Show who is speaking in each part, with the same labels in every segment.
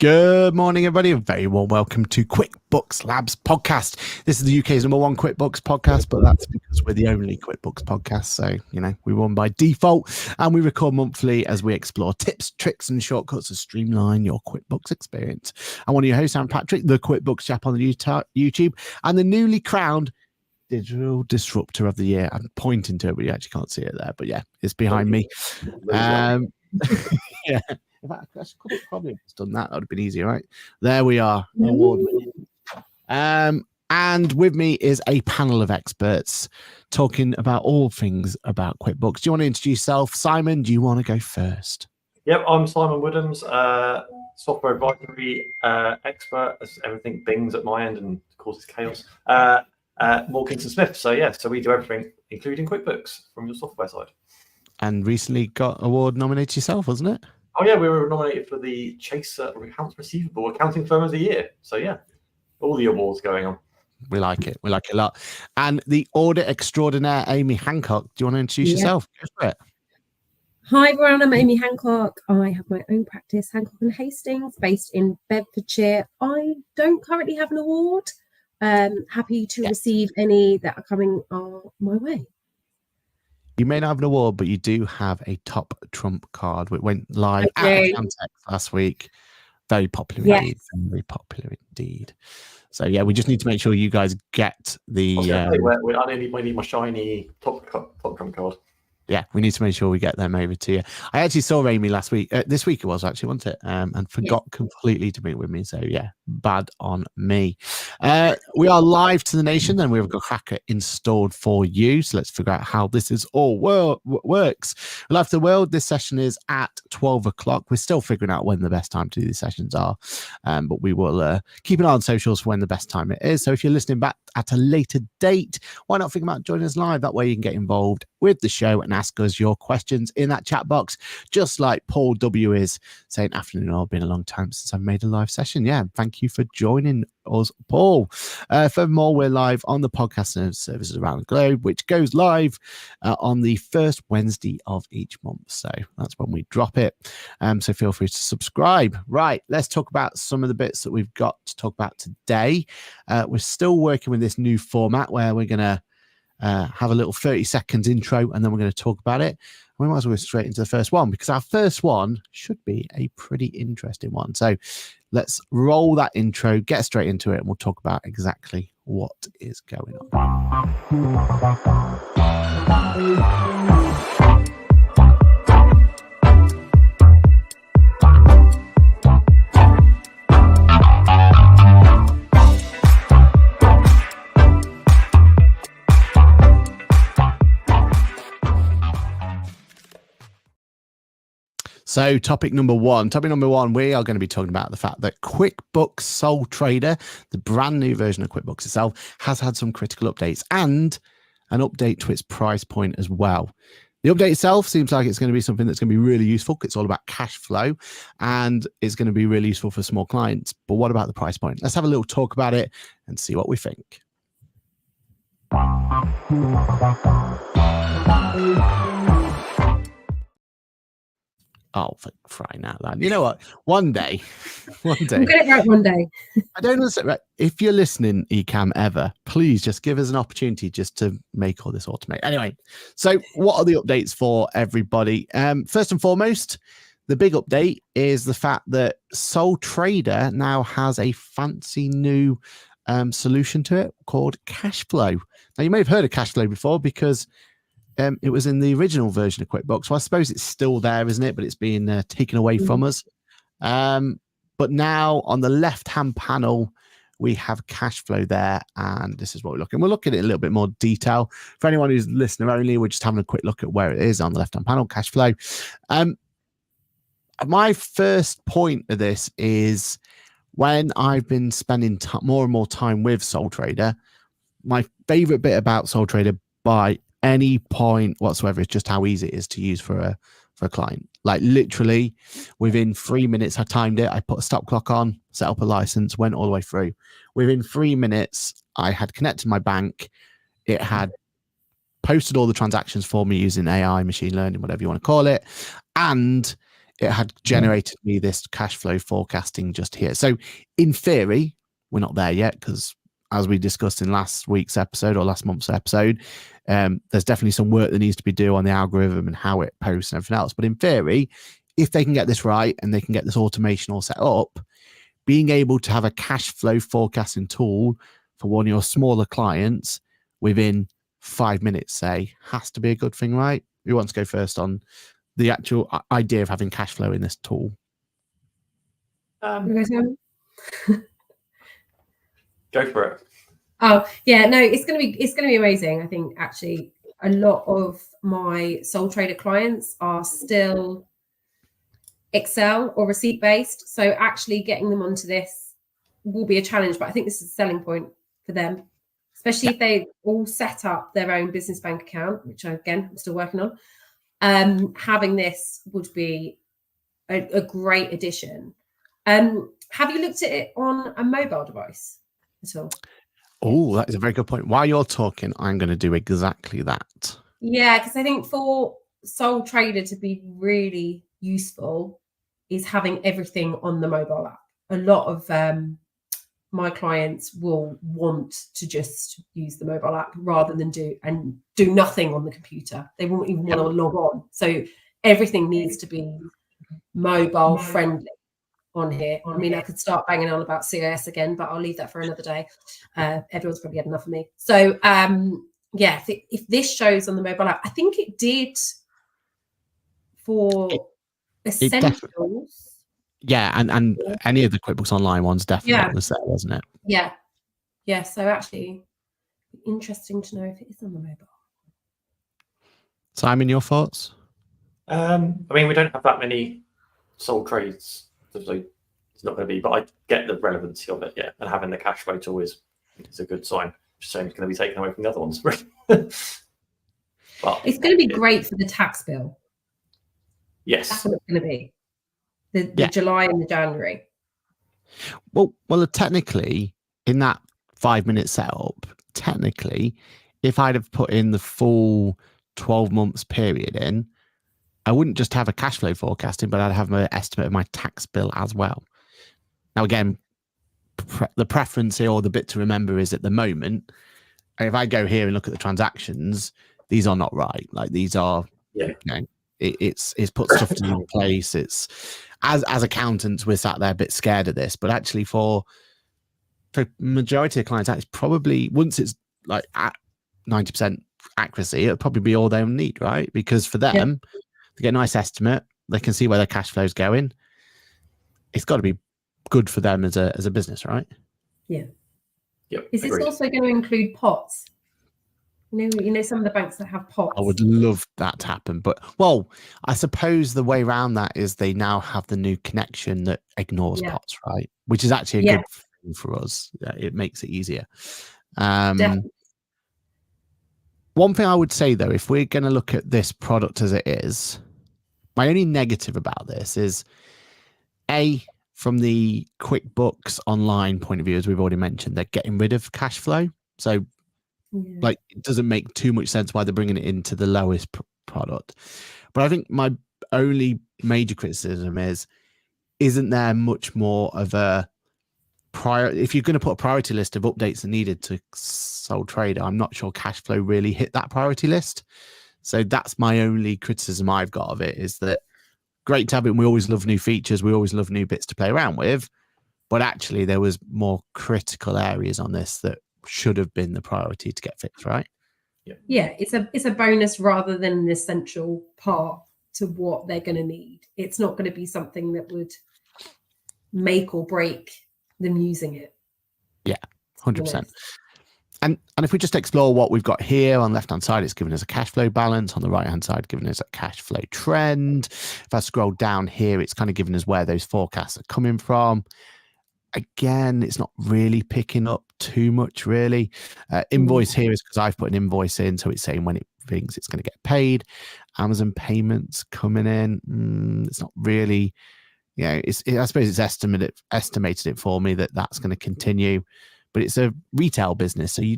Speaker 1: Good morning, everybody, and very warm welcome to QuickBooks Labs podcast. This is the UK's #1 QuickBooks podcast, but that's because we're the only QuickBooks podcast. So, we run by default, and we record monthly as we explore tips, tricks, and shortcuts to streamline your QuickBooks experience. I'm one of your hosts, I'm Patrick, the QuickBooks chap on the YouTube, and the newly crowned Digital Disruptor of the Year. I'm pointing to it, but you actually can't see it there. But yeah, it's behind me. Yeah. In fact, I could have probably done that. That would have been easier, right? There we are. Award winning. And with me is a panel of experts talking about all things about QuickBooks. Do you want to introduce yourself? Simon, do you want to go first?
Speaker 2: Yep, I'm Simon Woodhams, software advisory expert, as everything bings at my end and causes chaos. Morkinson Smith. So we do everything, including QuickBooks, from your software side.
Speaker 1: And recently got award nominated yourself, wasn't it?
Speaker 2: Oh yeah, we were nominated for the Chaser Accounts Receivable Accounting Firm of the Year. So yeah, all the awards going on.
Speaker 1: We like it. We like it a lot. And the audit extraordinaire, Amy Hancock. Do you want to introduce yourself? Go for it.
Speaker 3: Hi everyone, I'm Amy Hancock. I have my own practice, Hancock and Hastings, based in Bedfordshire. I don't currently have an award. Happy to receive any that are coming my way.
Speaker 1: You may not have an award, but you do have a top trump card. It went live at Accountex last week. Very popular indeed. Very popular indeed. So yeah, we just need to make sure you guys get the.
Speaker 2: I need my shiny top trump card.
Speaker 1: Yeah, we need to make sure we get them over to you. I actually saw Amy last week. This week it was actually, wasn't it? And forgot completely to meet with me. So yeah, bad on me. We are live to the nation, and we've got Cracker installed for you. So let's figure out how this is all works. Live to the world. This session is at 12 o'clock. We're still figuring out when the best time to do these sessions are, but we will keep an eye on socials for when the best time it is. So if you're listening back at a later date, why not think about joining us live? That way you can get involved with the show and ask us your questions in that chat box, just like Paul W is saying, afternoon, all been a long time since I've made a live session. Yeah, thank you for joining us, Paul. Furthermore, we're live on the podcast services around the globe, which goes live on the first Wednesday of each month. So that's when we drop it. So feel free to subscribe. Right, let's talk about some of the bits that we've got to talk about today. We're still working with this new format where we're going to have a little 30 seconds intro, and then we're going to talk about it. We might as well go straight into the first one, because our first one should be a pretty interesting one. So let's roll that intro, get straight into it, and we'll talk about exactly what is going on. So topic number one, we are going to be talking about the fact that QuickBooks Sole Trader, the brand new version of QuickBooks itself, has had some critical updates and an update to its price point as well. The update itself seems like it's going to be something that's going to be really useful. It's all about cash flow and it's going to be really useful for small clients. But what about the price point? Let's have a little talk about it and see what we think. Oh, for crying out loud. You know what? One day.
Speaker 3: We'll get it right one day.
Speaker 1: I don't understand. Right? If you're listening, Ecamm, ever, please just give us an opportunity just to make all this automate. Anyway, so what are the updates for everybody? First and foremost, the big update is the fact that Sole Trader now has a fancy new solution to it called Cashflow. Now, you may have heard of Cashflow before because it was in the original version of QuickBooks. Well, I suppose it's still there, isn't it? But it's being taken away from us. But now on the left-hand panel, we have cash flow there, and this is what we're looking. We'll look at it in a little bit more detail. For anyone who's listener only, we're just having a quick look at where it is on the left-hand panel, cash flow. My first point of this is when I've been spending more and more time with Sole Trader, my favorite bit about Sole Trader by any point whatsoever is just how easy it is to use for a client. Like literally within 3 minutes, I timed it. I put a stop clock on, set up a license, went all the way through. Within 3 minutes, I had connected my bank. It had posted all the transactions for me using AI, machine learning, whatever you want to call it. And it had generated me this cash flow forecasting just here. So in theory, we're not there yet because as we discussed in last week's episode or last month's episode, there's definitely some work that needs to be done on the algorithm and how it posts and everything else. But in theory, if they can get this right and they can get this automation all set up, being able to have a cash flow forecasting tool for one of your smaller clients within 5 minutes, say, has to be a good thing, right? Who wants to go first on the actual idea of having cash flow in this tool?
Speaker 2: Go for it.
Speaker 3: Oh yeah, no, it's gonna be amazing. I think actually a lot of my Sole Trader clients are still Excel or receipt based, so actually getting them onto this will be a challenge. But I think this is a selling point for them, especially if they all set up their own business bank account, which I'm still working on. Having this would be a great addition. Have you looked at it on a mobile device at all?
Speaker 1: Oh, that is a very good point. While you're talking, I'm going to do exactly that.
Speaker 3: Yeah, because I think for Sole Trader to be really useful is having everything on the mobile app. A lot of my clients will want to just use the mobile app rather than do nothing on the computer. They won't even want to log on. So everything needs to be mobile friendly on here. I mean, I could start banging on about CIS again, but I'll leave that for another day. Everyone's probably had enough of me. So yeah, if this shows on the mobile app, I think it did for essentials.
Speaker 1: Yeah, and any of the QuickBooks Online ones definitely was there, wasn't it?
Speaker 3: Yeah. So actually, interesting to know if it is on the mobile.
Speaker 1: Simon, your thoughts?
Speaker 2: I mean, we don't have that many sole trades, so it's not going to be. But I get the relevancy of it, yeah. And having the cash flow tool is a good sign. Just saying, it's going to be taken away from the other ones. But
Speaker 3: it's going to be great for the tax bill.
Speaker 2: Yes,
Speaker 3: that's what it's going to be. The July and the January.
Speaker 1: Well, technically, in that 5-minute setup, technically, if I'd have put in the full 12 months period in, I wouldn't just have a cash flow forecasting, but I'd have my estimate of my tax bill as well. Now, again, the preference here or the bit to remember is at the moment, if I go here and look at the transactions, these are not right. Like these are, you know, it's put stuff in place. It's as accountants, we're sat there a bit scared of this, but actually for majority of clients, it's probably once it's like at 90% accuracy, it'll probably be all they'll need, right? Because for them, to get a nice estimate, they can see where their cash flow is going. It's got to be good for them as a business, right?
Speaker 3: Yeah.
Speaker 2: Yep.
Speaker 3: Is this also going to include pots? You know, some of the banks that have pots.
Speaker 1: I would love that to happen, but well, I suppose the way around that is they now have the new connection that ignores pots, right? Which is actually a good thing for us. It makes it easier.
Speaker 3: Definitely.
Speaker 1: One thing I would say though, if we're going to look at this product as it is, my only negative about this is from the QuickBooks Online point of view, as we've already mentioned, they're getting rid of cash flow. So like it doesn't make too much sense why they're bringing it into the lowest product. But I think my only major criticism isn't there much more of a if you're going to put a priority list of updates that needed to Sole Trader, I'm not sure cash flow really hit that priority list. So that's my only criticism I've got of it, is that great to have it. We always love new features. We always love new bits to play around with. But actually there was more critical areas on this that should have been the priority to get fixed, right?
Speaker 3: Yeah, it's a bonus rather than an essential part to what they're going to need. It's not going to be something that would make or break them using it.
Speaker 1: Yeah, 100%. And if we just explore what we've got here, on the left-hand side, it's giving us a cash flow balance. On the right-hand side, giving us a cash flow trend. If I scroll down here, it's kind of giving us where those forecasts are coming from. Again, it's not really picking up too much, really. Invoice here is because I've put an invoice in, so it's saying when it thinks it's going to get paid. Amazon payments coming in. It's not really, I suppose it's estimated it for me that that's going to continue. But it's a retail business, so you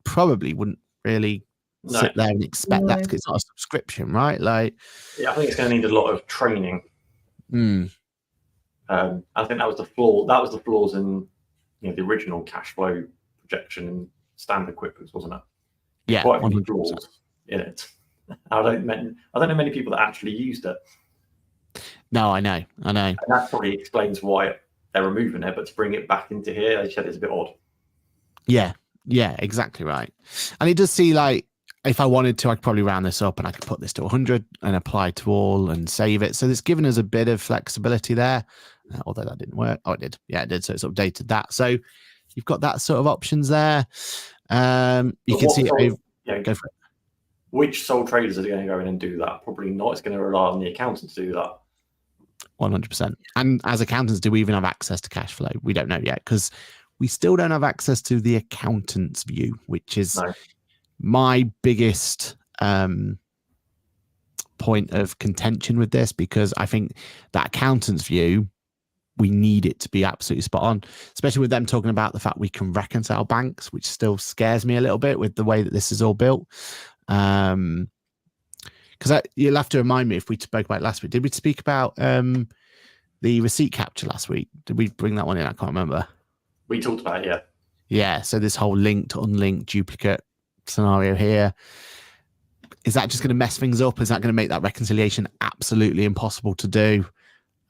Speaker 1: probably wouldn't really sit there and expect that, because it's not a subscription, right? Like,
Speaker 2: yeah, I think it's going to need a lot of training. I think that was the flaw. That was the flaws in the original cash flow projection in standard QuickBooks, wasn't it?
Speaker 1: Yeah,
Speaker 2: quite a few flaws in it. I don't know many people that actually used it.
Speaker 1: No, I know.
Speaker 2: And that probably explains why they're removing it, but to bring it back into here, they said it's a bit odd.
Speaker 1: Yeah, exactly right. And it does see, like, if I wanted to, I could probably round this up and I could put this to 100 and apply to all and save it. So it's given us a bit of flexibility there, although that didn't work. Oh, it did. Yeah, it did. So it's updated that. So you've got that sort of options there. You can see go for it.
Speaker 2: Which sole traders are going to go in and do that? Probably not. It's going to rely on the accountant to do that.
Speaker 1: 100%. And as accountants, do we even have access to cash flow? We don't know yet, because we still don't have access to the accountant's view, which is my biggest point of contention with this, because I think that accountant's view, we need it to be absolutely spot on, especially with them talking about the fact we can reconcile banks, which still scares me a little bit with the way that this is all built. Because you'll have to remind me if we spoke about it last week. Did we speak about the receipt capture last week? Did we bring that one in? I can't remember.
Speaker 2: We talked about it, yeah.
Speaker 1: Yeah, so this whole linked, unlinked, duplicate scenario here, is that just going to mess things up? Is that going to make that reconciliation absolutely impossible to do?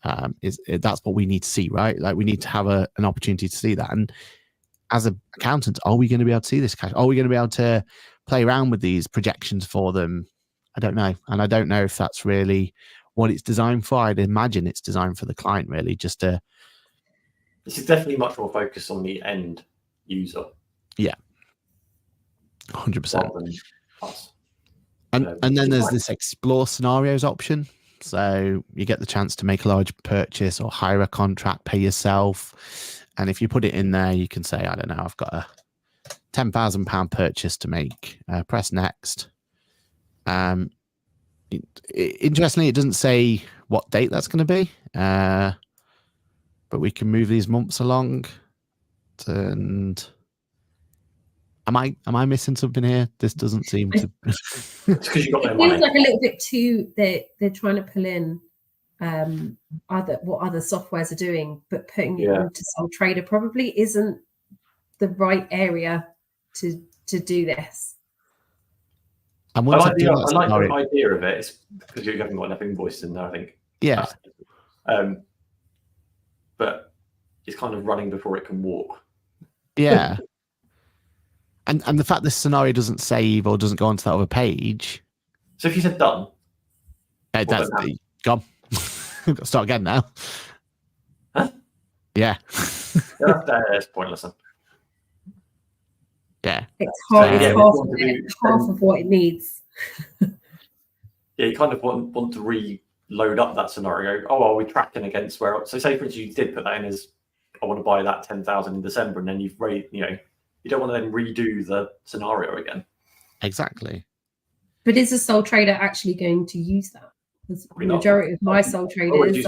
Speaker 1: That's what we need to see, right? Like, we need to have an opportunity to see that. And as an accountant, are we going to be able to see this cash? Are we going to be able to play around with these projections for them? I don't know. And I don't know if that's really what it's designed for. I'd imagine it's designed for the client, really, just to...
Speaker 2: This is definitely much more focused on the end user.
Speaker 1: Yeah. 100%.
Speaker 2: Us.
Speaker 1: And then there's this explore scenarios option. So you get the chance to make a large purchase or hire a contract, pay yourself. And if you put it in there, you can say, I don't know, I've got a £10,000 purchase to make. Press next. Interestingly, it doesn't say what date that's going to be. But we can move these months along. And am I missing something here? This doesn't seem to.
Speaker 2: It's because you got no
Speaker 3: money.
Speaker 2: money.
Speaker 3: It feels like a little bit too. They're trying to pull in what other softwares are doing, but putting it into sole trader probably isn't the right area to do this.
Speaker 2: And I like the idea of it. It's because you haven't got enough invoices in there, I think.
Speaker 1: Yeah.
Speaker 2: But it's kind of running before it can walk.
Speaker 1: Yeah. And the fact this scenario doesn't save or doesn't go onto that other page.
Speaker 2: So if you said done,
Speaker 1: that's gone. We've got to start again now.
Speaker 2: Huh?
Speaker 1: Yeah.
Speaker 2: That's pointless. Then.
Speaker 1: Yeah.
Speaker 3: It's half of what it needs.
Speaker 2: Yeah, you kind of want to reload up that scenario. Oh, are we tracking against where? So say, for instance, you did put that in as, I want to buy that 10,000 in December, and then you've raised, you don't want to then redo the scenario again.
Speaker 1: Exactly.
Speaker 3: But is a sole trader actually going to use that? The majority of my sole traders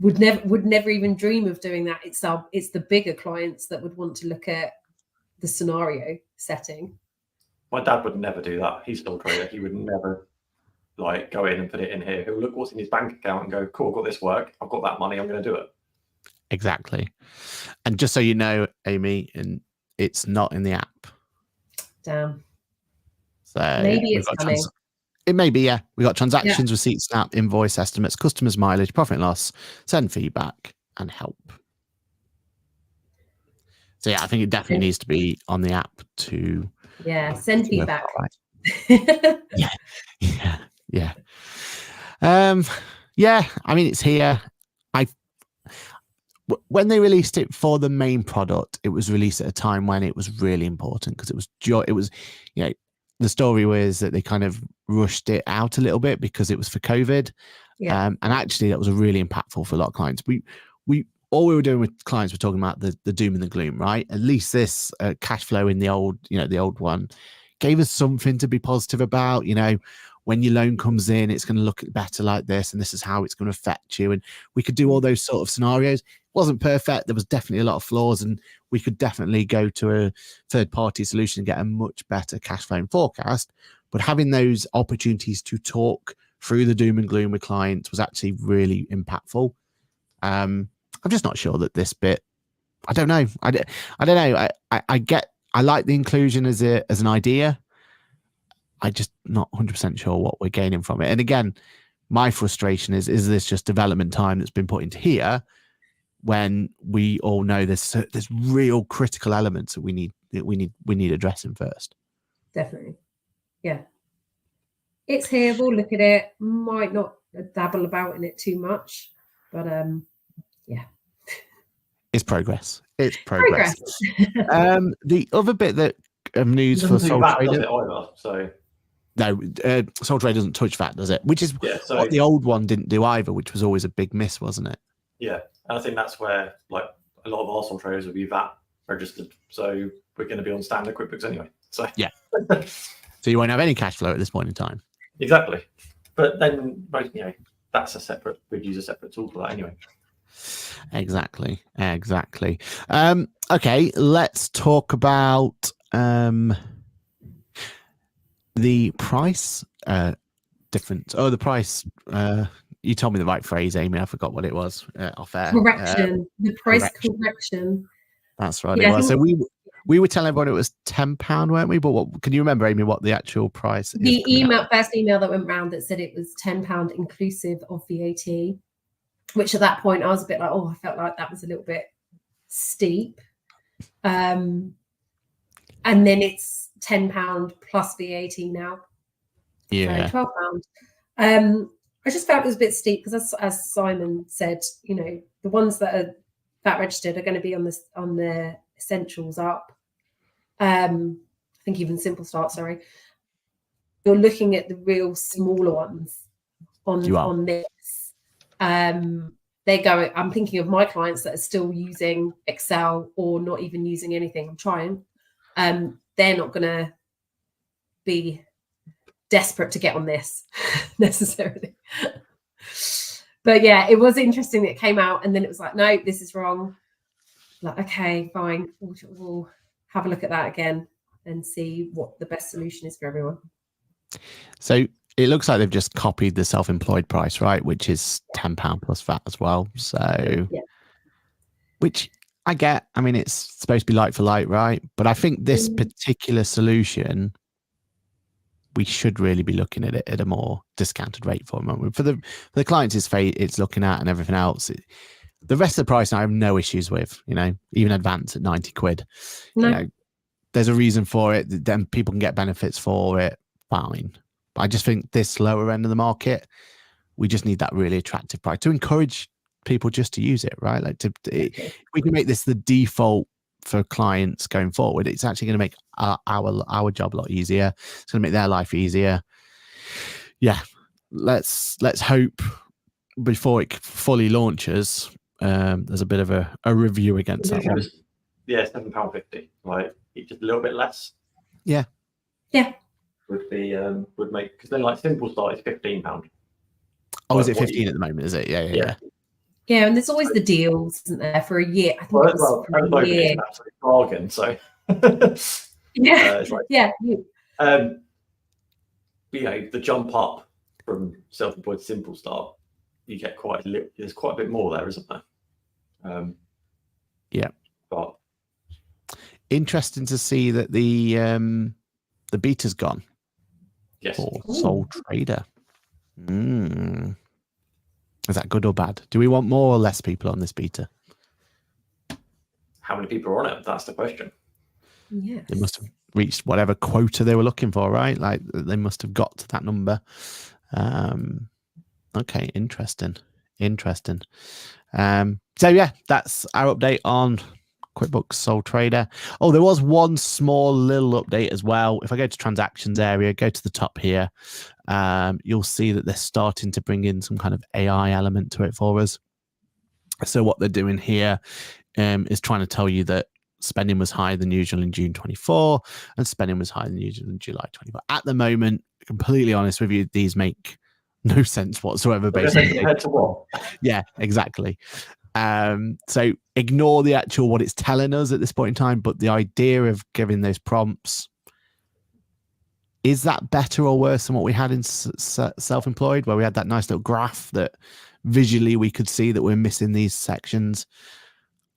Speaker 3: would never even dream of doing that. It's the bigger clients that would want to look at the scenario setting.
Speaker 2: My dad would never do that. He's still a trader. He would never go in and put it in here. He'll look what's in his bank account and go, cool, I've got this work. I've got that money. I'm going to do it.
Speaker 1: Exactly. And just so you know, Amy, and it's not in the app.
Speaker 3: Damn.
Speaker 1: So
Speaker 3: maybe it's coming.
Speaker 1: It may be, yeah. We've got transactions, receipts, snap, invoice estimates, customers' mileage, profit and loss, send feedback, and help. So yeah, I think it definitely needs to be on the app to
Speaker 3: send feedback.
Speaker 1: Right. Yeah. I mean, it's here. when they released it for the main product, it was released at a time when it was really important because it was, you know, the story was that they kind of rushed it out a little bit because it was for COVID.
Speaker 3: Yeah.
Speaker 1: And actually that was really impactful for a lot of clients. All we were doing with clients were talking about the doom and the gloom, right? At least this cash flow in the old one gave us something to be positive about. You know, when your loan comes in, it's going to look better like this, and this is how it's going to affect you. And we could do all those sort of scenarios. It wasn't perfect. There was definitely a lot of flaws, and we could definitely go to a third-party solution and get a much better cash flow and forecast. But having those opportunities to talk through the doom and gloom with clients was actually really impactful. I'm just not sure that this bit. I don't know. I don't know. I like the inclusion as an idea. I just not 100% sure what we're gaining from it. And again, my frustration is this just development time that's been put into here when we all know there's real critical elements that we need addressing first.
Speaker 3: Definitely. Yeah. It's here. We'll look at it. Might not dabble about in it too much, but yeah.
Speaker 1: It's progress. It's progress. The other bit that news for sole trader.
Speaker 2: So
Speaker 1: no, sole trader doesn't touch that, does it? Which is what the old one didn't do either, which was always a big miss, wasn't it?
Speaker 2: Yeah, and I think that's where like a lot of our sole traders will be VAT registered. So we're going to be on standard QuickBooks anyway. So
Speaker 1: yeah. So you won't have any cash flow at this point in time.
Speaker 2: Exactly. But then, you know, we'd use a separate tool for that anyway.
Speaker 1: Exactly. Okay, let's talk about the price difference. Oh, the price. You told me the right phrase, Amy. I forgot what it was off air.
Speaker 3: Correction. The price correction.
Speaker 1: That's right. Yeah, it was. So we were telling everyone it was £10, weren't we? But what can you remember, Amy, what the actual price is?
Speaker 3: The first email that went round that said it was £10 inclusive of VAT, which at that point I was a bit like, I felt like that was a little bit steep. And then it's £10 plus VAT now.
Speaker 1: Yeah.
Speaker 3: So £12. I just felt it was a bit steep because, as Simon said, you know, the ones that are VAT registered are going to be on the essentials up. I think even Simple Start. Sorry, you're looking at the real smaller ones on this. They're going. I'm thinking of my clients that are still using Excel or not even using anything. I'm trying. They're not going to be desperate to get on this necessarily. But yeah, it was interesting that it came out and then it was like, no, this is wrong. Like, okay, fine. We'll have a look at that again and see what the best solution is for everyone. So
Speaker 1: it looks like they've just copied the self-employed price, right? Which is £10 plus VAT as well. So,
Speaker 3: yeah.
Speaker 1: Which I get. I mean, it's supposed to be like for like, right? But I think this particular solution, we should really be looking at it at a more discounted rate for them. For the clients, it's looking at and everything else. The rest of the price, I have no issues with. You know, even advance at £90.
Speaker 3: No.
Speaker 1: You know, there's a reason for it. Then people can get benefits for it. Fine. But I just think this lower end of the market, we just need that really attractive price to encourage people just to use it, right? Like if we can make this the default for clients going forward, it's actually going to make our job a lot easier. It's going to make their life easier. Yeah, let's hope before it fully launches, there's a bit of a review against that one.
Speaker 2: Yeah, £7.50, like just a little bit less.
Speaker 3: Yeah.
Speaker 2: Would make, because then like Simple Start is £15.
Speaker 1: Oh, is it 15 at the moment? Is it? Yeah.
Speaker 3: Yeah, and there's always the deals, isn't there, for a year? I think it was for a year.
Speaker 2: It's an absolute bargain. So
Speaker 3: yeah,
Speaker 2: you know, the jump up from self-employed to Simple Start, you get there's quite a bit more there, isn't there?
Speaker 1: Yeah.
Speaker 2: But
Speaker 1: interesting to see that the beta's gone.
Speaker 2: Yes.
Speaker 1: For sole trader. Is that good or bad? Do we want more or less people on this beta?
Speaker 2: How many people are on it? That's the question.
Speaker 3: Yes.
Speaker 1: They must have reached whatever quota they were looking for, right? Like they must have got to that number. Okay, interesting. So yeah, that's our update on QuickBooks Sole Trader. Oh, there was one small little update as well. If I go to transactions area, go to the top here, you'll see that they're starting to bring in some kind of AI element to it for us. So what they're doing here is trying to tell you that spending was higher than usual in June 24 and spending was higher than usual in July 24. At the moment, completely honest with you, these make no sense whatsoever. Basically,
Speaker 2: compared to what?
Speaker 1: Yeah, exactly. So ignore the actual what it's telling us at this point in time, but the idea of giving those prompts, is that better or worse than what we had in self-employed, where we had that nice little graph that visually we could see that we're missing these sections?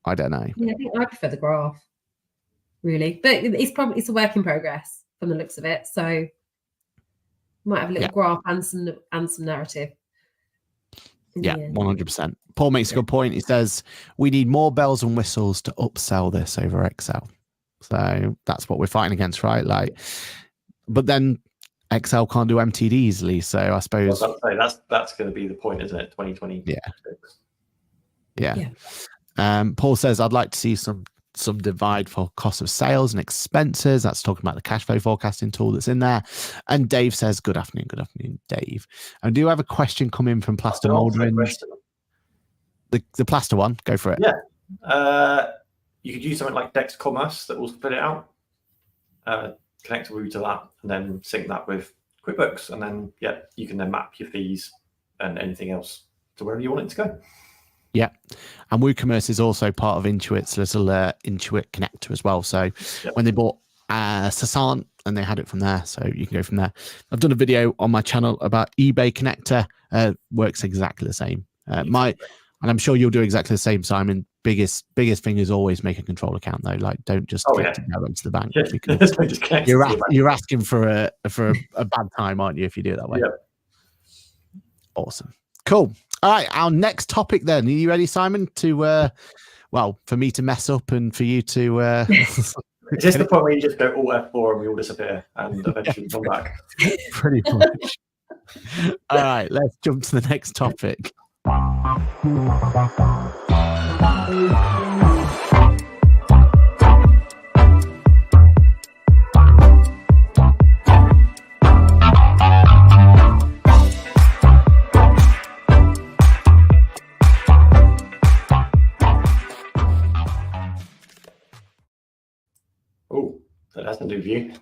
Speaker 1: I don't know.
Speaker 3: Yeah, I think I prefer the graph, really, but it's a work in progress from the looks of it. So might have a little graph and some narrative.
Speaker 1: Yeah, 100%. Paul makes a good point. He says we need more bells and whistles to upsell this over Excel. So that's what we're fighting against, right? Like, but then Excel can't do MTD easily. So I suppose
Speaker 2: that's going to be the point, isn't it? 2020.
Speaker 1: Yeah. Paul says I'd like to see some divide for cost of sales and expenses. That's talking about the cash flow forecasting tool that's in there. And Dave says, good afternoon, Dave. And do you have a question come in from Plaster Moldering? The plaster one, go for it.
Speaker 2: Yeah. You could use something like Dex Commerce that will split it out, connect a route to that, and then sync that with QuickBooks. And then, you can then map your fees and anything else to wherever you want it to go.
Speaker 1: Yeah, and WooCommerce is also part of Intuit's little Intuit connector as well. So when they bought Sasan, and they had it from there, so you can go from there. I've done a video on my channel about eBay connector. Works exactly the same. And I'm sure you'll do exactly the same, Simon. Biggest thing is always make a control account though. Like, don't just get to go into the bank, because you're asking for a bad time, aren't you, if you do it that way?
Speaker 2: Yeah.
Speaker 1: Awesome. Cool. All right, our next topic then. Are you ready, Simon, to for me to mess up and for you to
Speaker 2: is this the point where you just go all F4 and we all disappear and eventually come back?
Speaker 1: Pretty much. All right, let's jump to the next topic.
Speaker 2: Oh, that's a new view.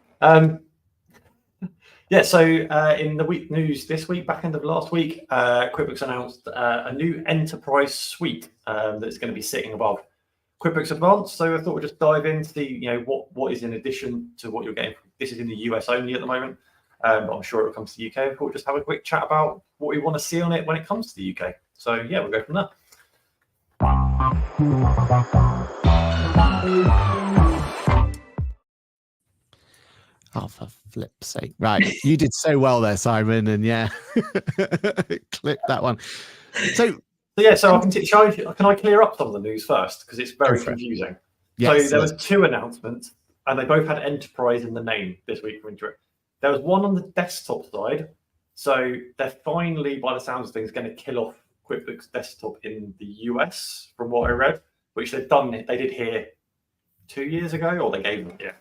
Speaker 2: So in the week news this week, back end of last week, QuickBooks announced a new enterprise suite that's going to be sitting above QuickBooks Advanced. So I thought we'd just dive into the, what is in addition to what you're getting. This is in the US only at the moment, but I'm sure it will come to the UK. I thought we'd just have a quick chat about what we want to see on it when it comes to the UK. So we'll go from there.
Speaker 1: Oh, for flip's sake. Right. You did so well there, Simon. And clip that one. So
Speaker 2: I can I clear up some of the news first? Because it's very confusing. Yes, so there was two announcements, and they both had enterprise in the name this week from Intuit. There was one on the desktop side. So they're finally, by the sounds of things, going to kill off QuickBooks Desktop in the US, from what I read, which they've done. They did here 2 years ago, or they gave them a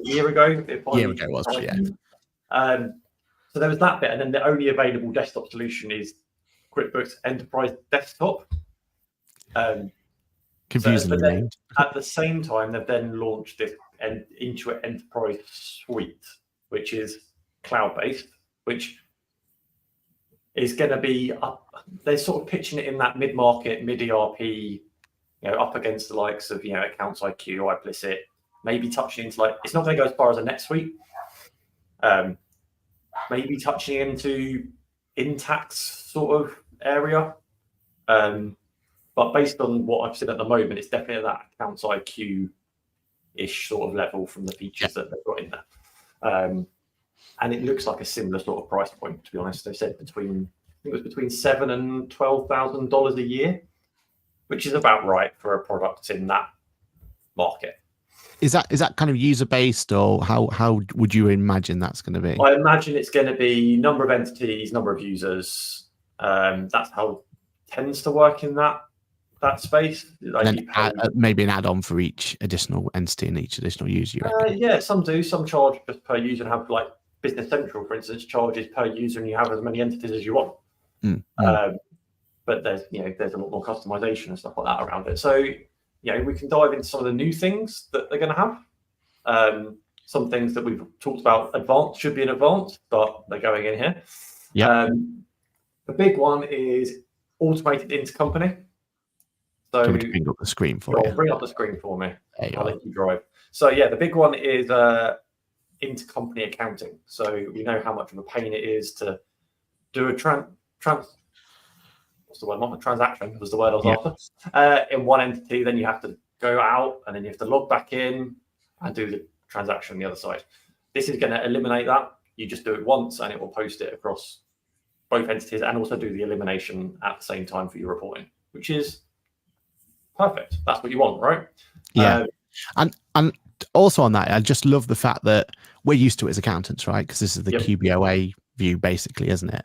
Speaker 2: year ago.
Speaker 1: It was.
Speaker 2: So there was that bit, and then the only available desktop solution is QuickBooks Enterprise Desktop.
Speaker 1: Confusingly named.
Speaker 2: At the same time, they've then launched this Intuit Enterprise Suite, which is cloud-based, which is going to be up. They're sort of pitching it in that mid-market, mid-ERP, up against the likes of Accounts IQ, iPlicit, maybe touching into it's not going to go as far as a NetSuite. Maybe touching into Intax sort of area. But based on what I've seen at the moment, it's definitely that Accounts IQ-ish sort of level from the features that they've got in there. And it looks like a similar sort of price point, to be honest. They said between $7,000 and $12,000 a year, which is about right for a product in that market.
Speaker 1: Is that kind of user based, or how would you imagine that's going to be?
Speaker 2: I imagine it's going to be number of entities, number of users. That's how it tends to work in that that space. Like
Speaker 1: And
Speaker 2: you
Speaker 1: then
Speaker 2: pay,
Speaker 1: maybe an add-on for each additional entity and each additional user. You reckon?
Speaker 2: yeah, some do. Some charge just per user and have like Business Central, for instance, charges per user, and you have as many entities as you want. But there's there's a lot more customization and stuff like that around it. So we can dive into some of the new things that they're going to have. Some things that we've talked about advanced should be in advanced, but they're going in here. The big one is automated intercompany. So
Speaker 1: Can we bring up the screen for you?
Speaker 2: Bring up the screen for me.
Speaker 1: I'll
Speaker 2: let you drive. So the big one is intercompany accounting. So we know how much of a pain it is to do a what's the word? Not a transaction was the word I was after. In one entity, then you have to go out and then you have to log back in and do the transaction on the other side. This is going to eliminate that. You just do it once and it will post it across both entities and also do the elimination at the same time for your reporting, which is perfect. That's what you want, right?
Speaker 1: Yeah. And also on that, I just love the fact that we're used to it as accountants, right? Because this is the QBOA view, basically, isn't it?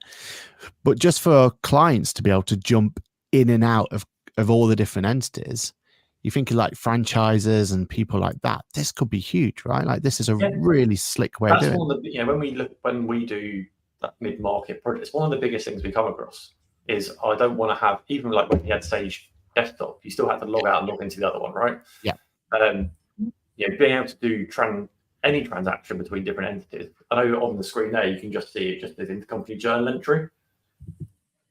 Speaker 1: But just for clients to be able to jump in and out of all the different entities, you think of like franchises and people like that. This could be huge, right? Like this is a really slick way of doing it.
Speaker 2: One of the, when we do that mid-market project, it's one of the biggest things we come across is I don't want to have, even like when you had Sage Desktop, you still had to log out and log into the other one, right?
Speaker 1: Yeah.
Speaker 2: Being able to do any transaction between different entities. I know on the screen there you can just see it just as intercompany journal entry.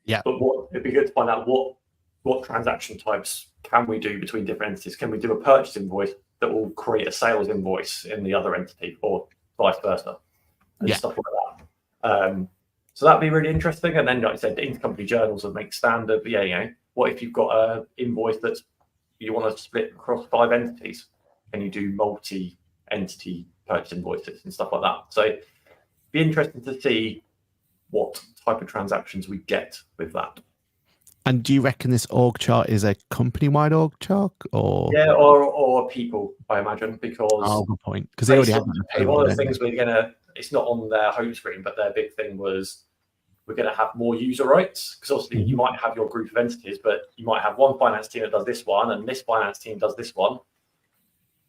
Speaker 1: Yeah.
Speaker 2: But it'd be good to find out what transaction types can we do between different entities? Can we do a purchase invoice that will create a sales invoice in the other entity, or vice versa, and stuff like that? So that'd be really interesting. And then, like I said, the intercompany journals would make standard. But what if you've got an invoice that's you want to split across 5 entities, and you do multi-entity purchase invoices and stuff like that? So it'd be interesting to see what type of transactions we get with that.
Speaker 1: And do you reckon this org chart is a company-wide org chart, or
Speaker 2: or people? I imagine, because
Speaker 1: good point, because they already have
Speaker 2: one of the things it's not on their home screen, but their big thing was we're going to have more user rights, because obviously you might have your group of entities, but you might have one finance team that does this one and this finance team does this one.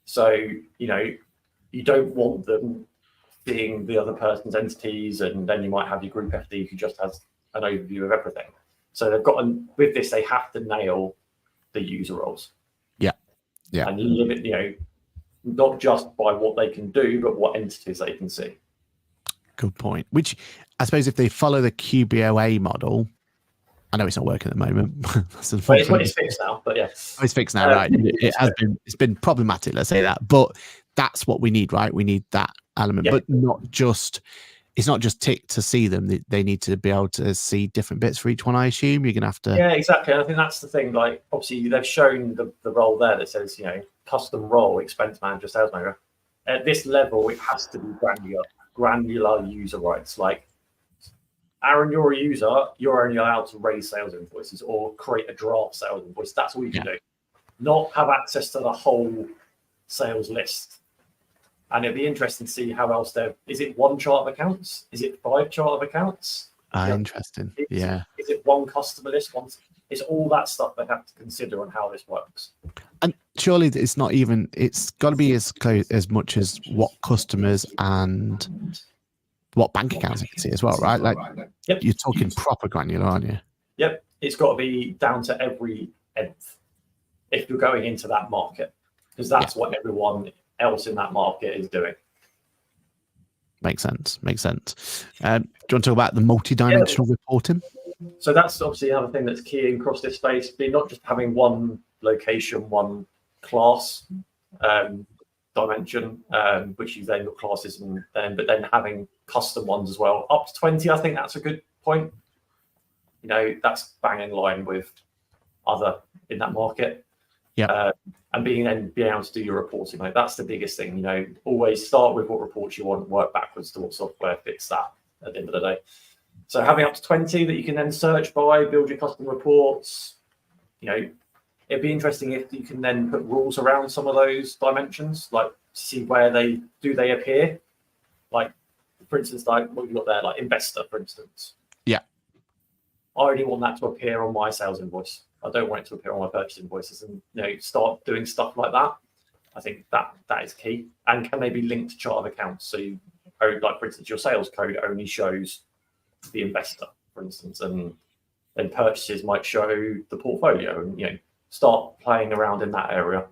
Speaker 2: So you don't want them seeing the other person's entities, and then you might have your group FD who just has an overview of everything. So they've got with this, they have to nail the user roles. Yeah. And limit, not just by what they can do, but what entities they can see.
Speaker 1: Good point. Which I suppose if they follow the QBOA model, I know it's not working at the moment.
Speaker 2: It's fixed now, but yes.
Speaker 1: It's fixed now, right? It's been problematic, let's say that. But that's what we need, right? We need that element, but it's not just tick to see them. They need to be able to see different bits for each one, I assume. You're going to have to...
Speaker 2: Yeah, exactly. And I think that's the thing. Like, obviously, they've shown the role there that says, custom role, expense manager, sales manager. At this level, it has to be granular user rights. Like, Aaron, you're a user, you're only allowed to raise sales invoices or create a draft sales invoice. That's all you can do. Not have access to the whole sales list. And it'd be interesting to see how else is it 1 chart of accounts? Is it 5 chart of accounts?
Speaker 1: Interesting.
Speaker 2: Is it 1 customer list? It's all that stuff they have to consider on how this works.
Speaker 1: And surely it's not even, it's got to be as close as much as what customers and what bank accounts you can see as well, right? Like you're talking proper granular, aren't you?
Speaker 2: Yep. It's got to be down to every nth if you're going into that market, because that's what everyone else in that market is doing.
Speaker 1: Makes sense. Do you want to talk about the multi-dimensional reporting?
Speaker 2: So that's obviously another thing that's key across this space, being not just having one location, one class dimension, which you've then got classes but then having custom ones as well. Up to 20, I think that's a good point. That's bang in line with other in that market.
Speaker 1: Yeah.
Speaker 2: And being able to do your reporting, like that's the biggest thing. Always start with what reports you want and work backwards to what software fits that at the end of the day. So having up to 20 that you can then search by, build your custom reports. It'd be interesting if you can then put rules around some of those dimensions, like see where they appear. Like, for instance, like what you got there, like investor, for instance.
Speaker 1: Yeah.
Speaker 2: I only want that to appear on my sales invoice. I don't want it to appear on my purchase invoices, and start doing stuff like that. I think that is key. And can they be linked to chart of accounts? So like for instance, your sales code only shows the investor, for instance, and then purchases might show the portfolio, and start playing around in that area.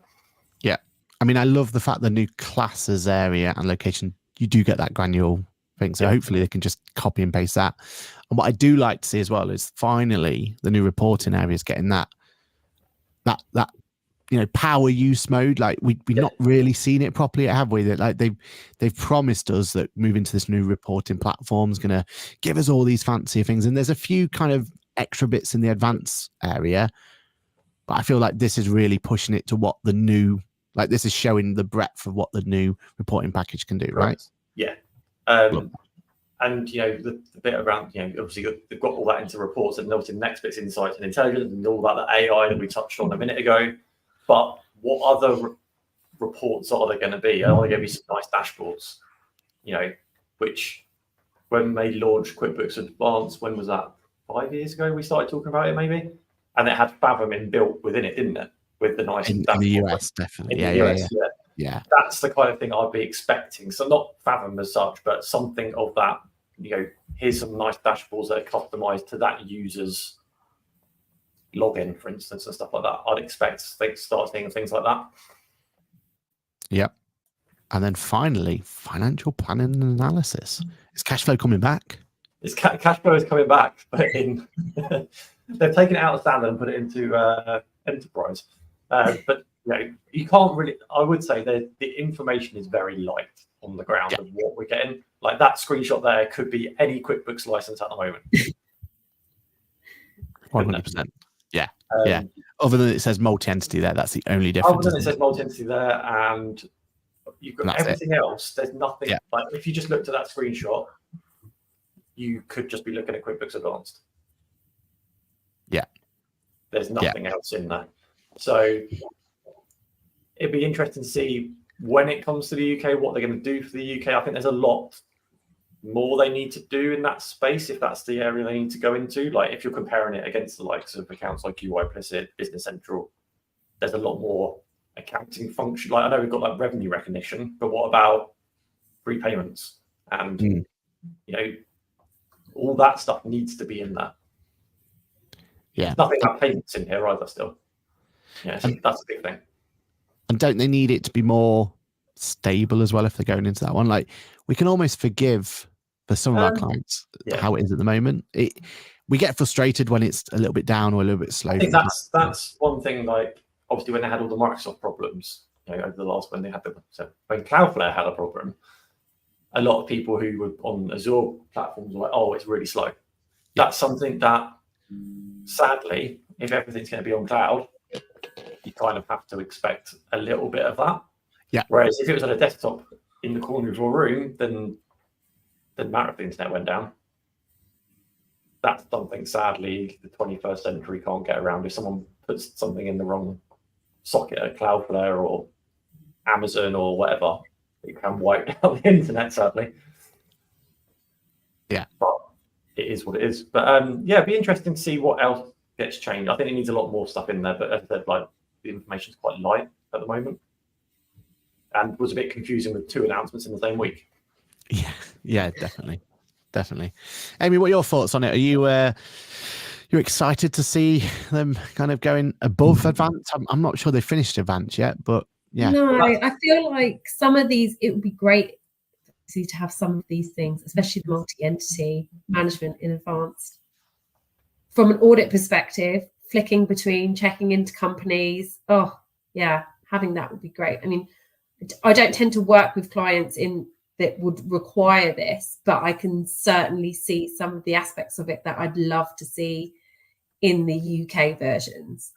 Speaker 1: Yeah, I mean, I love the fact the new classes area and location, you do get that granular thing. So hopefully they can just copy and paste that. And what I do like to see as well is finally the new reporting area is getting that power use mode. Like we've not really seen it properly, have we? That like they've promised us that moving to this new reporting platform is going to give us all these fancier things, and there's a few kind of extra bits in the advanced area, but I feel like this is really pushing it to what the new, like this is showing the breadth of what the new reporting package can do, right?
Speaker 2: Yeah. And the bit around, obviously they've got all that into reports, and obviously the next bit's insights and intelligence and all about the AI that we touched on a minute ago. But what other reports are there going to be? Are they going to be some nice dashboards? Which when they launched QuickBooks Advanced, when was that? 5 years ago we started talking about it, maybe, and it had Fathom inbuilt within it, didn't it? With the nice
Speaker 1: in the US, definitely. Yeah.
Speaker 2: That's the kind of thing I'd be expecting. So not Fathom as such, but something of that. Here's some nice dashboards that are customized to that user's login, for instance, and stuff like that. I'd expect they start seeing things like that.
Speaker 1: Yep. And then finally, financial planning and analysis. Is cash flow coming back?
Speaker 2: Cash flow is coming back, but they've taken it out of standard and put it into enterprise. But you can't really. I would say that the information is very light on the ground of what we're getting. Like that screenshot there could be any QuickBooks license at the moment.
Speaker 1: 100%. Yeah. Other than it says multi-entity there, that's the only difference.
Speaker 2: Other than it says multi-entity there, and you've got everything else. There's nothing.
Speaker 1: Yeah.
Speaker 2: Like if you just looked at that screenshot, you could just be looking at QuickBooks Advanced.
Speaker 1: Yeah.
Speaker 2: There's nothing else in there. So it'd be interesting to see when it comes to the UK, what they're going to do for the UK. I think there's a lot more they need to do in that space if that's the area they need to go into. Like if you're comparing it against the likes of accounts like UI Implicit, Business Central, there's a lot more accounting function. Like I know we've got like revenue recognition, but what about prepayments and all that stuff needs to be in there.
Speaker 1: Yeah,
Speaker 2: nothing about payments in here either. Still, so that's a big thing.
Speaker 1: And don't they need it to be more stable as well if they're going into that one? Like we can almost forgive for some of our clients how it is at the moment. We get frustrated when it's a little bit down or a little bit slow.
Speaker 2: I think that's one thing. Like obviously when they had all the Microsoft problems, over the last when Cloudflare had a problem, a lot of people who were on Azure platforms were like, "Oh, it's really slow." That's something that, sadly, if everything's going to be on cloud, you kind of have to expect a little bit of that.
Speaker 1: Yeah.
Speaker 2: Whereas if it was on a desktop in the corner of your room, then the matter if the internet went down. That's something, sadly, the 21st century can't get around. If someone puts something in the wrong socket at Cloudflare or Amazon or whatever, it can wipe out the internet, sadly.
Speaker 1: Yeah.
Speaker 2: But it is what it is. But it'd be interesting to see what else gets changed. I think it needs a lot more stuff in there, but as I said, like the information's quite light at the moment. And was a bit confusing with 2 announcements in the same week.
Speaker 1: Yeah, definitely. Amy, what are your thoughts on it? Are you're excited to see them kind of going above advanced? I'm not sure they finished advanced yet, but yeah.
Speaker 3: No, I feel like some of these, it would be great to have some of these things, especially the multi-entity management in advanced. From an audit perspective, flicking between checking into companies, having that would be great. I mean, I don't tend to work with clients that would require this, but I can certainly see some of the aspects of it that I'd love to see in the UK versions.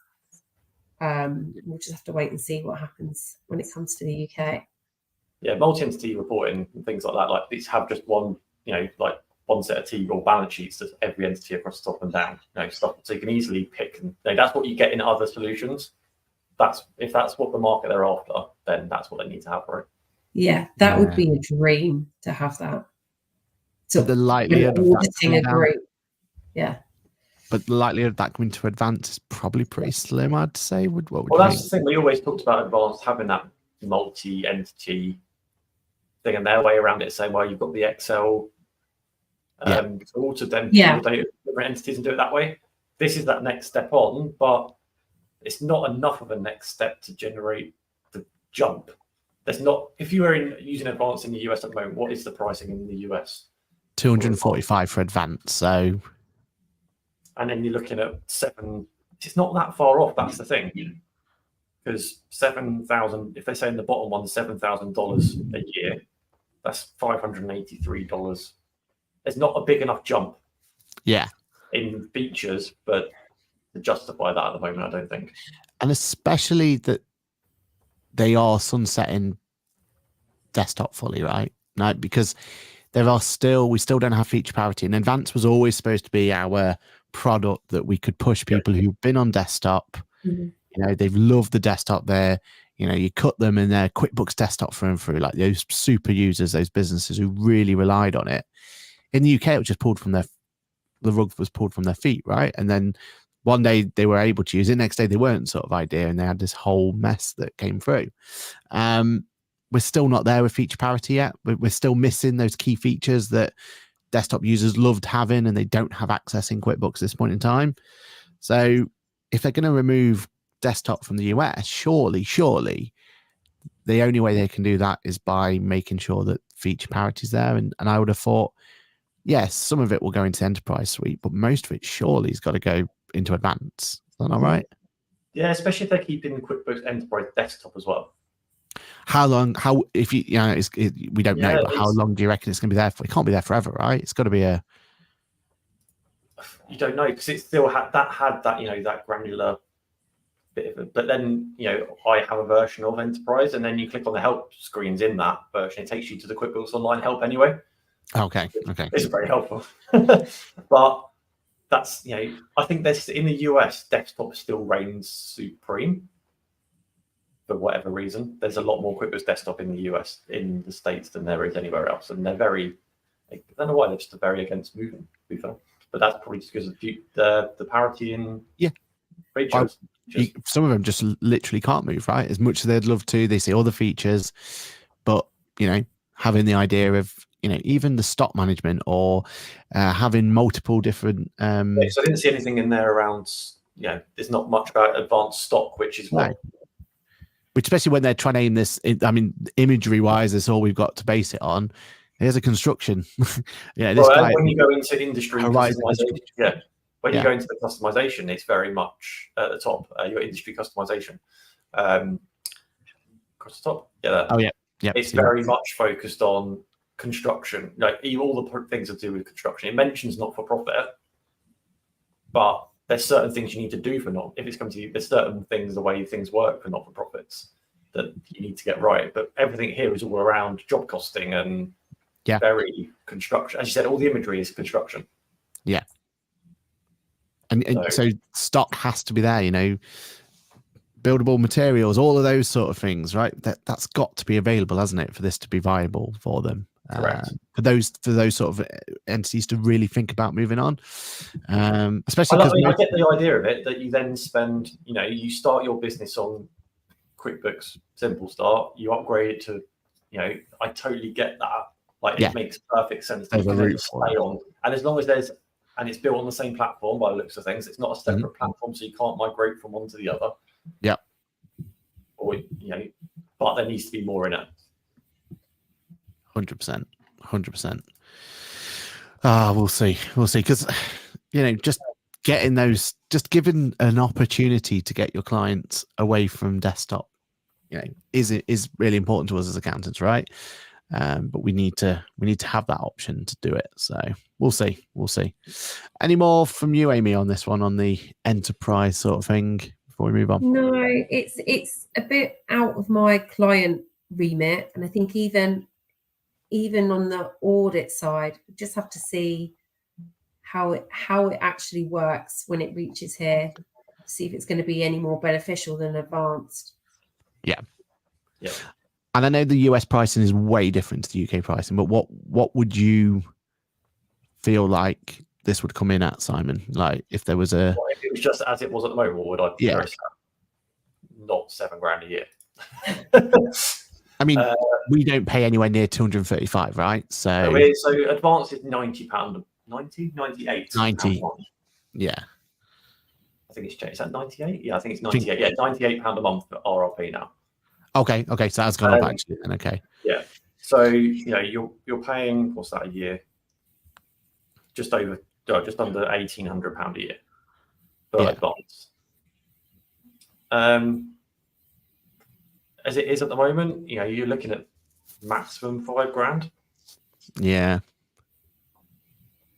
Speaker 3: We'll just have to wait and see what happens when it comes to the UK.
Speaker 2: Yeah, multi-entity reporting and things like that. Like these have just one, like one set of T-bill balance sheets that's every entity across the top and down, stuff. So you can easily pick. And that's what you get in other solutions. If that's what the market they're after, then that's what they need to have for it.
Speaker 3: Yeah, that would be a dream to have that. So
Speaker 1: the likelihood of
Speaker 3: auditing a group. Yeah.
Speaker 1: but the likelihood of that coming to advanced is probably pretty slim, I'd say. What would
Speaker 2: Well,
Speaker 1: you
Speaker 2: that's
Speaker 1: think?
Speaker 2: the thing. We always talked about advanced having that multi-entity thing, and their way around it, saying, well, you've got the Excel tool to then pull the data of different entities and do it that way. This is that next step on, but it's not enough of a next step to generate the jump. There's not. If you were using advanced in the US at the moment, what is the pricing in the US?
Speaker 1: 245 for advanced. So,
Speaker 2: and then you're looking at 7. It's not that far off. That's the thing, because 7,000. If they say in the bottom one, $7,000 a year, that's $583. There's not a big enough jump.
Speaker 1: Yeah.
Speaker 2: In features, but to justify that at the moment, I don't think.
Speaker 1: And especially that they are sunsetting desktop fully, right? No, because we still don't have feature parity. And advanced was always supposed to be our product that we could push people who've been on desktop. You know, they've loved the desktop there. You know, you cut them in their QuickBooks desktop through and through, like those super users, those businesses who really relied on it. In the UK, it was just the rug was pulled from their feet, right? And then one day they were able to use it, next day they weren't, sort of idea, and they had this whole mess that came through. We're still not there with feature parity yet. We're still missing those key features that desktop users loved having, and they don't have access in QuickBooks at this point in time. So if they're going to remove desktop from the US, surely the only way they can do that is by making sure that feature parity is there. And I would have thought, yes, some of it will go into enterprise suite, but most of it surely has got to go into advanced. Is that not right?
Speaker 2: Yeah, especially if they're keeping QuickBooks Enterprise desktop as well.
Speaker 1: How long? If we don't know, but how long do you reckon it's going to be there for? It can't be there forever, right? It's got to be a.
Speaker 2: You don't know, because it still had that you know, that granular bit of it. But then, you know, I have a version of Enterprise, and then you click on the help screens in that version, it takes you to the QuickBooks Online help anyway.
Speaker 1: Okay.
Speaker 2: It's very helpful. But that's, you know, I think there's in the US, desktop still reigns supreme for whatever reason. There's a lot more QuickBooks desktop in the US, in the States, than there is anywhere else, and they're very. I don't know why they're just very against moving. To be fair, but that's probably just because of the parity in features.
Speaker 1: Some of them just literally can't move, right? As much as they'd love to, they see all the features, but you know, having the idea of, you know, even the stock management or having multiple different.
Speaker 2: So I didn't see anything in there around. You know, there's not much about advanced stock, which is what.
Speaker 1: Which, especially when they're trying to aim this, I mean, imagery-wise, that's all we've got to base it on. Here's a construction.
Speaker 2: When you go into industry customization, when you go into the customization, it's very much at the top. Your industry customization, across the top. It's very much focused on construction, like all the things to do with construction. It mentions not for profit, but there's certain things you need to do for if it's coming to you. There's certain things, the way things work for not for profits, that you need to get right. But everything here is all around job costing and very construction. As you said, all the imagery is construction. Yeah.
Speaker 1: And so stock has to be there, you know, buildable materials, all of those sort of things, right? That's got to be available, hasn't it, for this to be viable for them?
Speaker 2: Correct.
Speaker 1: For those sort of entities to really think about moving on, especially because
Speaker 2: I get the idea of it, that you then spend, you know, you start your business on QuickBooks Simple Start, you upgrade it to, you know, I totally get that. Like it makes perfect sense to stay on, and as long as and it's built on the same platform by the looks of things, it's not a separate platform, so you can't migrate from one to the other.
Speaker 1: Yeah.
Speaker 2: Or, you know, but there needs to be more in it.
Speaker 1: 100%. We'll see, because, you know, just giving an opportunity to get your clients away from desktop, you know, is really important to us as accountants, right? But we need to have that option to do it. So we'll see. Any more from you, Amy, on this one, on the enterprise sort of thing before we move on?
Speaker 3: No, it's a bit out of my client remit, and I think even on the audit side, we just have to see how it actually works when it reaches here. See if it's going to be any more beneficial than advanced.
Speaker 1: Yeah. And I know the US pricing is way different to the UK pricing, but what would you feel like this would come in at, Simon? Like if there was a...
Speaker 2: Well, if it was just as it was at the moment, what would I
Speaker 1: Yeah.
Speaker 2: not $7,000 a year?
Speaker 1: I mean, we don't pay anywhere near 235, right? So
Speaker 2: advanced is £90, 98.
Speaker 1: 90. Yeah.
Speaker 2: I think it's changed. Is that 98? Yeah, I think it's 98. Yeah, £98 a month for RRP now.
Speaker 1: Okay, so that's gone up actually. Then okay.
Speaker 2: Yeah. So you're paying, what's that a year? Just under £1,800 a year for advance. As it is at the moment, you're looking at maximum £5,000.
Speaker 1: Yeah.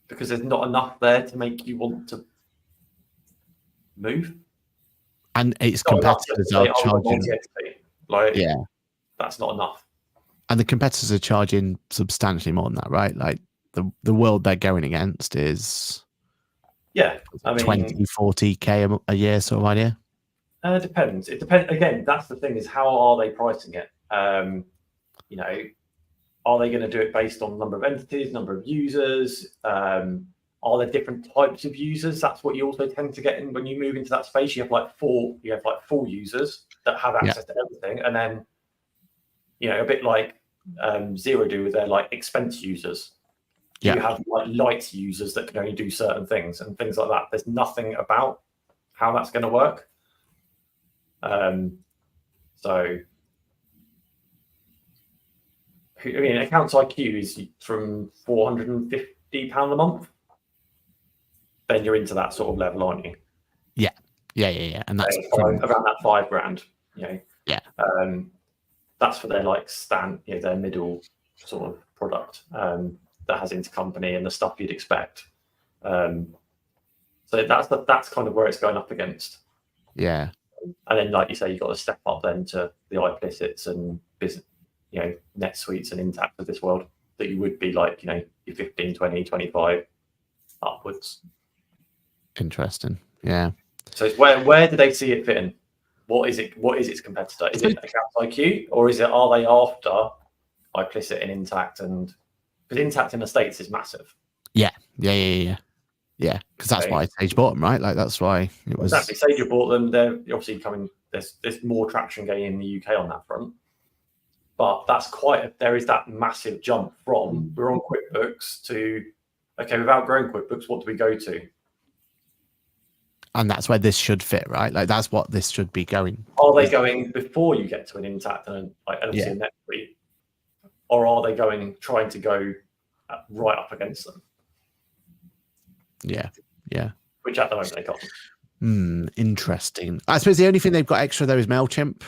Speaker 2: Because there's not enough there to make you want to move.
Speaker 1: And its competitors are charging.
Speaker 2: That's not enough.
Speaker 1: And the competitors are charging substantially more than that, right? Like the world they're going against is 20, 40K a year sort of idea.
Speaker 2: Depends. It depends. Again, that's the thing, is how are they pricing it? Are they going to do it based on number of entities, number of users? Are there different types of users? That's what you also tend to get in when you move into that space. You have full users that have access to everything, and then a bit like Zero do with their expense users. You have light users that can only do certain things and things like that. There's nothing about how that's going to work. Accounts IQ is from £450 a month. Then you're into that sort of level, aren't you?
Speaker 1: Yeah. And that's
Speaker 2: around that £5,000. That's for their their middle sort of product that has intercompany and the stuff you'd expect. So that's kind of where it's going up against.
Speaker 1: Yeah.
Speaker 2: And then, like you say, you've got to step up then to the iPlicits and business, NetSuites and Intact of this world that you would be your 15, 20, 25 upwards.
Speaker 1: Interesting. Yeah.
Speaker 2: So it's where do they see it fitting? What is its competitor? Is it Accounts IQ, or are they after iPlicit and Intact? And because Intact in the States is massive.
Speaker 1: Yeah. Because that's why Sage bought them, right? Like that's why it was.
Speaker 2: Exactly. Sage bought them. They're obviously coming. There's more traction going in the UK on that front. But there is that massive jump from we're on QuickBooks to we've outgrown QuickBooks. What do we go to?
Speaker 1: And that's where this should fit, right? Like that's what this should be going.
Speaker 2: Are they going before you get to an Intact and obviously a NetSuite, or are they trying to go right up against them? Yeah. Which at the moment they can't.
Speaker 1: Interesting. I suppose the only thing they've got extra though is MailChimp,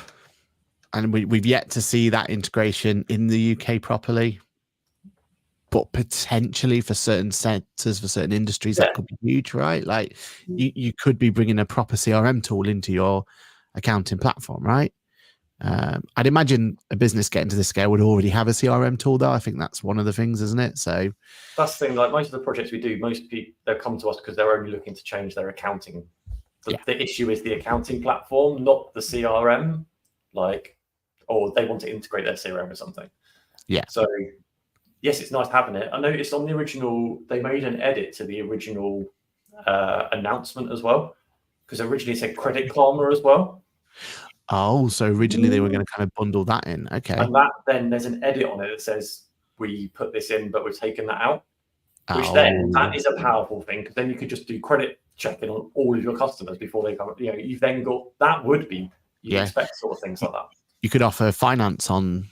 Speaker 1: and we've yet to see that integration in the UK properly. But potentially for certain sectors, for certain industries, that could be huge, right? Like you could be bringing a proper CRM tool into your accounting platform, right? I'd imagine a business getting to this scale would already have a CRM tool, though. I think that's one of the things, isn't it? So
Speaker 2: that's the thing. Like most of the projects we do, most people they'll come to us because they're only looking to change their accounting. The issue is the accounting platform, not the CRM. Or they want to integrate their CRM with something. Yeah. So yes, it's nice having it. I noticed on the original, they made an edit to the original announcement as well, because originally it said Credit Karma as well.
Speaker 1: Oh, so originally they were going to kind of bundle that in. Okay.
Speaker 2: And then there's an edit on it that says, we put this in, but we've taken that out. Which then, that is a powerful thing, because then you could just do credit checking on all of your customers before they come. You've then got, that would be, expect sort of things like that.
Speaker 1: You could offer finance on,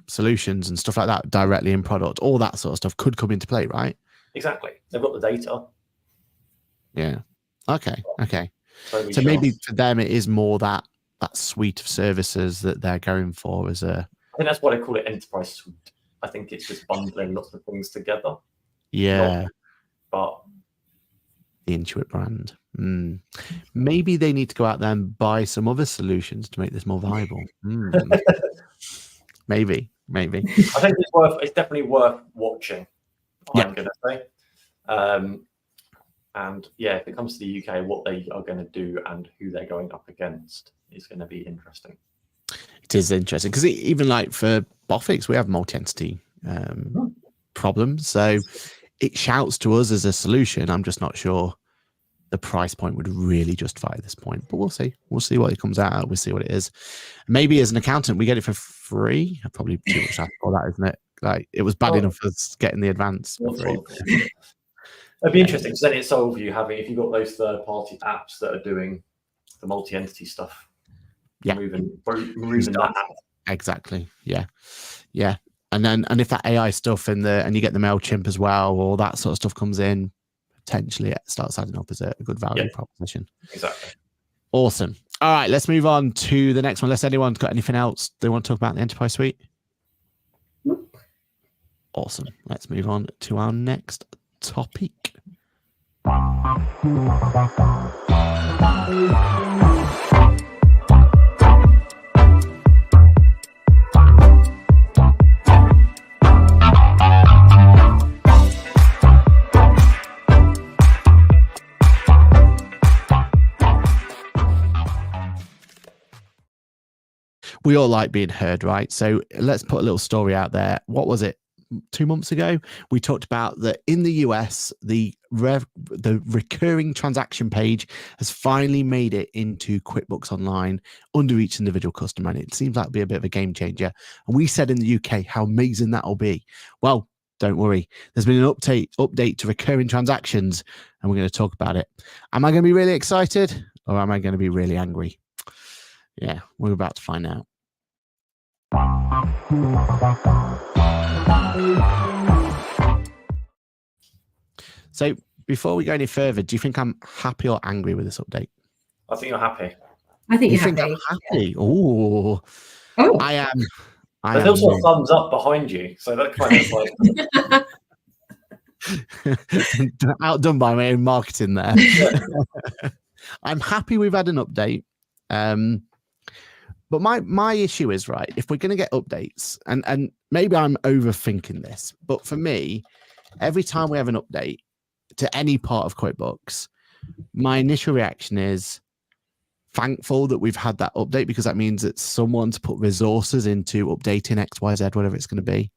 Speaker 1: solutions and stuff like that directly in product. All that sort of stuff could come into play, right?
Speaker 2: Exactly. They've got the data.
Speaker 1: Yeah. Okay. So maybe for them, it is more that suite of services that they're going for as a...
Speaker 2: I think that's why they call it enterprise suite. I think it's just bundling lots of things together.
Speaker 1: Yeah.
Speaker 2: But
Speaker 1: the Intuit brand. Maybe they need to go out there and buy some other solutions to make this more viable. Maybe. I think
Speaker 2: it's definitely worth watching. I'm going to say. And if it comes to the UK, what they are going to do and who they're going up against is going to be interesting.
Speaker 1: It is interesting because even like for Bofix, we have multi-entity problems. So it shouts to us as a solution. I'm just not sure the price point would really justify at this point, but we'll see. We'll see what it comes out. We'll see what it is. Maybe as an accountant, we get it for free. Probably too much for that, isn't it? Like, it was bad enough as getting the advance for free.
Speaker 2: It'd be interesting because then it's solve you having, if you've got those third-party apps that are doing the multi-entity stuff.
Speaker 1: Yeah.
Speaker 2: Removing that app.
Speaker 1: Exactly. Yeah. And if that AI stuff and you get the MailChimp as well, all that sort of stuff comes in, potentially it starts adding up as a good value proposition.
Speaker 2: Exactly.
Speaker 1: Awesome. All right, let's move on to the next one. Unless anyone's got anything else they want to talk about in the Enterprise Suite. Awesome. Let's move on to our next topic. We all like being heard, right? So let's put a little story out there. What was it? 2 months ago, we talked about that in the US, the recurring transaction page has finally made it into QuickBooks Online under each individual customer, and it seems like it'll be a bit of a game changer. And we said in the UK how amazing that'll be. Well, don't worry. There's been an update to recurring transactions, and we're going to talk about it. Am I going to be really excited, or am I going to be really angry? Yeah, we're about to find out. So before we go any further, do you think I'm happy or angry with this update?
Speaker 2: I think you're happy.
Speaker 3: I think
Speaker 1: You
Speaker 3: you're
Speaker 1: think
Speaker 3: happy.
Speaker 1: I'm happy? Oh, I am.
Speaker 2: There's also a thumbs up behind you, so that kind of like
Speaker 1: outdone by my own marketing there. I'm happy we've had an update. But my issue is, right, if we're going to get updates, and maybe I'm overthinking this, but for me, every time we have an update to any part of QuickBooks, my initial reaction is thankful that we've had that update, because that means that someone's put resources into updating X, Y, Z, whatever it's going to be.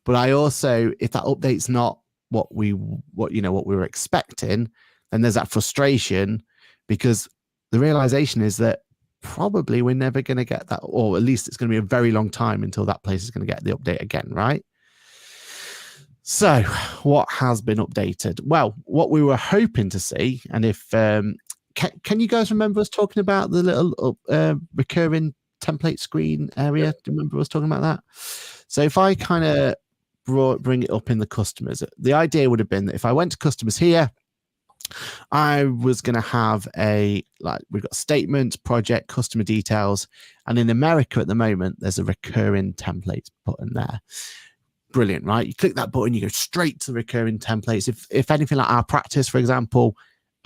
Speaker 1: But I also, if that update's not what we were expecting, then there's that frustration, because the realization is that probably we're never going to get that, or at least it's going to be a very long time until that place is going to get the update again, right? So what has been updated? Well, what we were hoping to see, and if can you guys remember us talking about the little recurring template screen area? Do you remember us talking about that? So if I kind of bring it up in the customers, the idea would have been that if I went to customers here, I was going to have we've got statements, project, customer details. And in America at the moment, there's a recurring templates button there. Brilliant, right? You click that button, you go straight to the recurring templates. If anything like our practice, for example,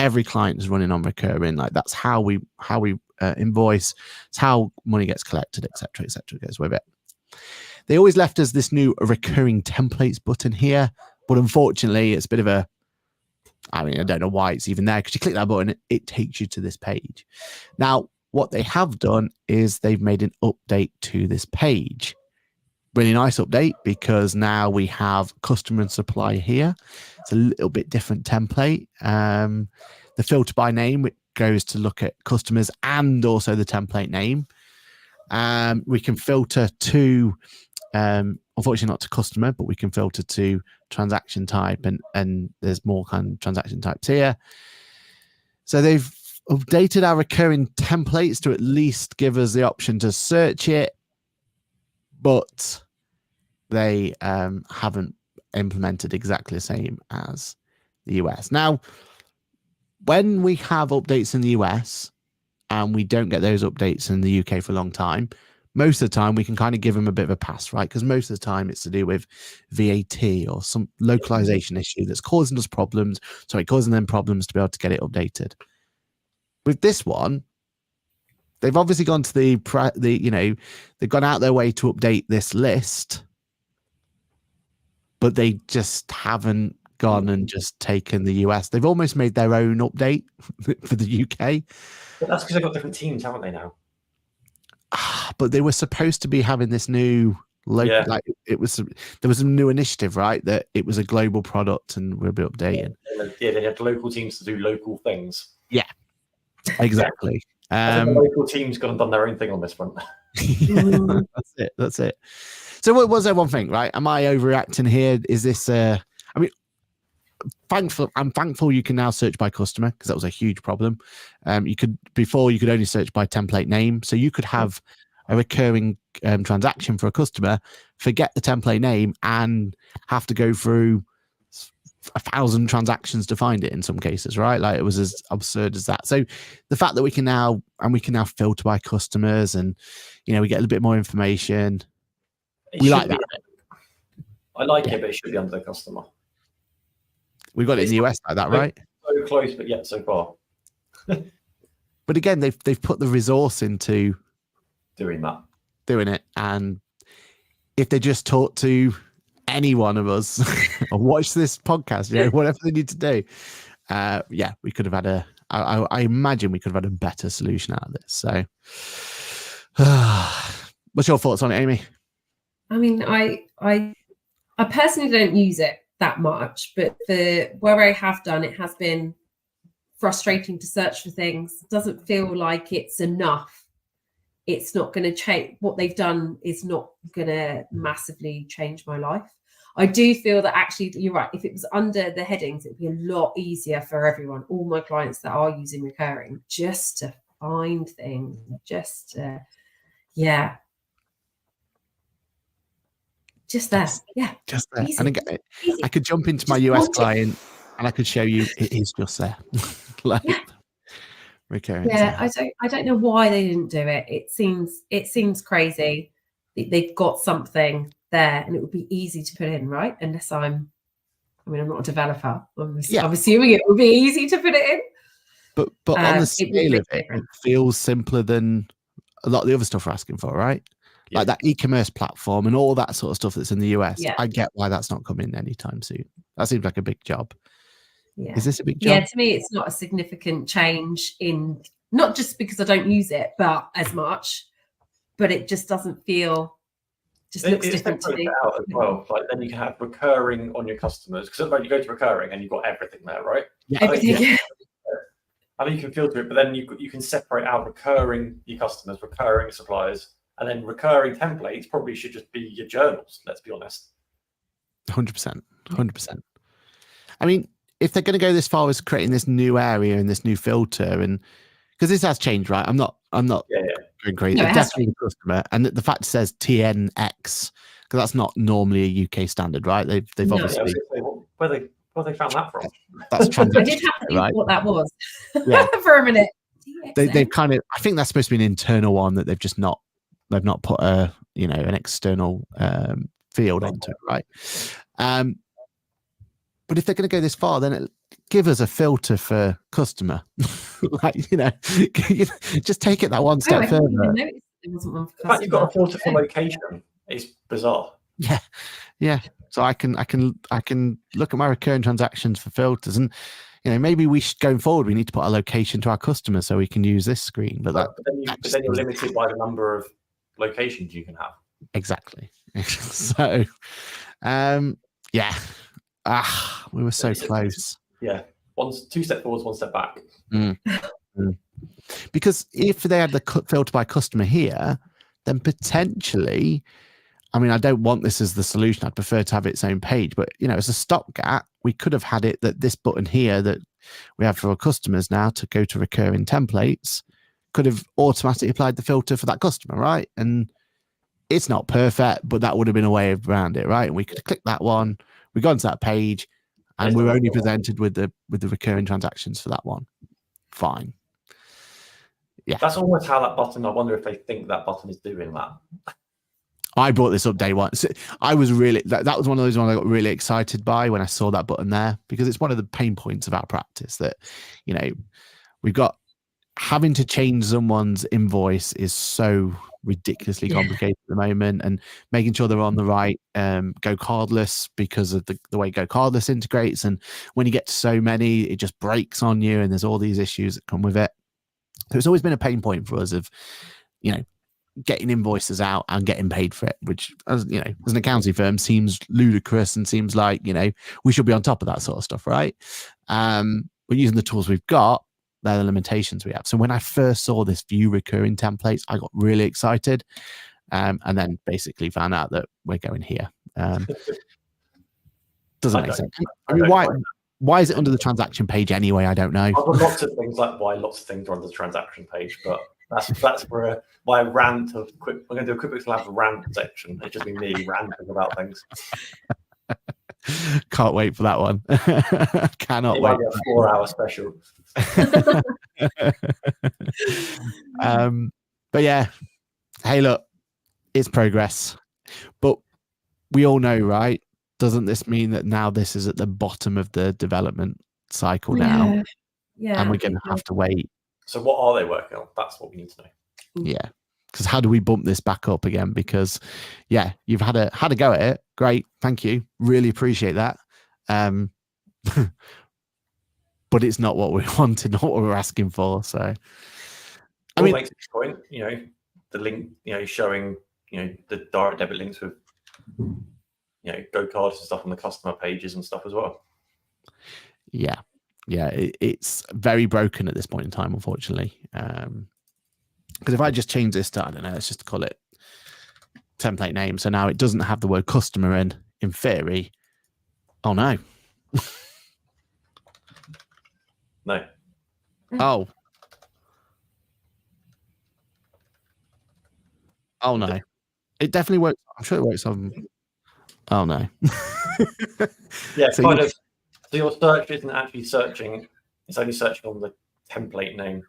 Speaker 1: every client is running on recurring. Like, that's how we invoice. It's how money gets collected, etc., goes with it. They always left us this new recurring templates button here, but unfortunately, it's a bit of a, I don't know why it's even there, because you click that button, it takes you to this page. Now, what they have done is they've made an update to this page. Really nice update, because now we have customer and supplier here. It's a little bit different template. The filter by name, which goes to look at customers and also the template name. We can filter to, unfortunately not to customer, but we can filter to transaction type, and there's more kind of transaction types here. So they've updated our recurring templates to at least give us the option to search it, but they haven't implemented exactly the same as the US. Now, when we have updates in the US and we don't get those updates in the UK for a long time, most of the time we can kind of give them a bit of a pass, right? Because most of the time it's to do with VAT or some localization issue that's causing them problems to be able to get it updated. With this one, they've obviously gone to they've gone out their way to update this list, but they just haven't gone and just taken the US. They've almost made their own update for the UK.
Speaker 2: But that's because they've got different teams, haven't they, now?
Speaker 1: But they were supposed to be having this new Local, like it was, there was some new initiative, right? That it was a global product, and we'll be updating.
Speaker 2: Yeah, they had local teams to do local things.
Speaker 1: Yeah, exactly.
Speaker 2: I think the local team's gone and done their own thing on this front.
Speaker 1: Yeah, that's it. So what was there one thing, right? Am I overreacting here? Is this I mean, I'm thankful you can now search by customer, because that was a huge problem. You could only search by template name, so you could have a recurring transaction for a customer, forget the template name, and have to go through 1,000 transactions to find it in some cases, right? Like, it was as absurd as that. So the fact that we can now filter by customers, and we get a little bit more information. We like that.
Speaker 2: I like it, but it should be under the customer.
Speaker 1: We've got it in the US like that, right?
Speaker 2: So close, but yet so far.
Speaker 1: But again, they've put the resource into
Speaker 2: doing
Speaker 1: it, and if they just talk to any one of us or watch this podcast, whatever they need to do, we could have had I imagine we could have had a better solution out of this. So what's your thoughts on it, Amy?
Speaker 3: I mean, I personally don't use it that much, but where I have done, it has been frustrating to search for things. It doesn't feel like it's enough. It's not going to change. What they've done is not going to massively change my life. I do feel that actually, you're right. If it was under the headings, it'd be a lot easier for everyone, all my clients that are using recurring, just to find things, just there. Just there. Easy.
Speaker 1: And again, I could jump into my US client and I could show you it is just there. Recurring.
Speaker 3: Yeah, I don't know why they didn't do it. It seems crazy. They've got something there, and it would be easy to put in, right? Unless I'm not a developer. I'm assuming it would be easy to put it in.
Speaker 1: But on the scale of it feels simpler than a lot of the other stuff we're asking for, right? Yeah. Like that e-commerce platform and all that sort of stuff that's in the US. Yeah. I get why that's not coming anytime soon. That seems like a big job.
Speaker 3: Yeah.
Speaker 1: Is this a big job?
Speaker 3: Yeah, to me, it's not a significant change in, not just because I don't use it, but as much, but it just doesn't feel, looks different to me.
Speaker 2: Out as well. Like, then you can have recurring on your customers, because like you go to recurring and you've got everything there, right?
Speaker 3: Yeah. Everything.
Speaker 2: I mean, you can filter it, but then you can separate out recurring your customers, recurring suppliers, and then recurring templates probably should just be your journals. Let's be honest.
Speaker 1: 100%. I mean, if they're going to go this far as creating this new area and this new filter, and because this has changed, right? I'm not going crazy. No, definitely the customer, and the fact it says TNX, because that's not normally a UK standard, right? They've obviously
Speaker 2: where they found that from.
Speaker 1: That's transaction.
Speaker 3: I did have to think
Speaker 1: right?
Speaker 3: what that was for a minute.
Speaker 1: They've kind of, I think that's supposed to be an internal one that they've not put an external field onto it, right? But if they're going to go this far, then give us a filter for customer. Just take it that one step further.
Speaker 2: The fact you've got a filter for location is bizarre.
Speaker 1: Yeah. So I can look at my recurring transactions for filters, and maybe we should, going forward, we need to put a location to our customers so we can use this screen. But
Speaker 2: then you're limited by the number of locations you can have.
Speaker 1: Exactly. So, we were so close.
Speaker 2: Yeah, two steps forwards, one step back.
Speaker 1: Because if they had the filter by customer here, then potentially, I mean, I don't want this as the solution. I'd prefer to have its own page. But as a stopgap, we could have had it that this button here that we have for our customers now to go to recurring templates could have automatically applied the filter for that customer, right? And it's not perfect, but that would have been a way around it, right? And we could click that one. We got into that page, and we were only presented with the recurring transactions for that one. Fine. Yeah,
Speaker 2: that's almost how that button. I wonder if they think that button is doing that.
Speaker 1: I brought this up day one. So I was really that was one of those ones I got really excited by when I saw that button there, because it's one of the pain points of our practice that we've got having to change someone's invoice is so ridiculously complicated at the moment, and making sure they're on the right go cardless because of the way go cardless integrates, and when you get to so many it just breaks on you, and there's all these issues that come with it. So it's always been a pain point for us of getting invoices out and getting paid for it, which, as you know, as an accounting firm, seems ludicrous and seems like, you know, we should be on top of that sort of stuff, right? But using the tools we've got, they're the limitations we have. So when I first saw this view recurring templates, I got really excited, and then basically found out that we're going here. Doesn't make sense. I mean, why is it under the transaction page anyway? I don't know.
Speaker 2: I've got lots of things like why lots of things are under the transaction page, but that's where my rant of we're going to do a QuickBooks Labs rant section. It's just been me ranting about things.
Speaker 1: Can't wait for that one. Cannot wait.
Speaker 2: Might be a 4-hour special.
Speaker 1: But yeah, hey, look, it's progress, but we all know, right? Doesn't this mean that now this is at the bottom of the development cycle now?
Speaker 3: Yeah.
Speaker 1: And we're going to have to wait.
Speaker 2: So what are they working on? That's what we need to know.
Speaker 1: Yeah. Because how do we bump this back up again? Because yeah, you've had a go at it. Great. Thank you. Really appreciate that. But it's not what we wanted, not what we were asking for. So I mean,
Speaker 2: makes this point, you know, the link, you know, showing, you know, the direct debit links with, you know, go cards and stuff on the customer pages and stuff as well.
Speaker 1: Yeah. It's very broken at this point in time, unfortunately. Because if I just change this to, I don't know, let's just call it template name. So now it doesn't have the word customer in theory. Oh no.
Speaker 2: No.
Speaker 1: Oh no. It definitely works. I'm sure it works on. Oh no.
Speaker 2: Yeah,
Speaker 1: so
Speaker 2: kind of. So your search isn't actually searching, it's only searching on the template name.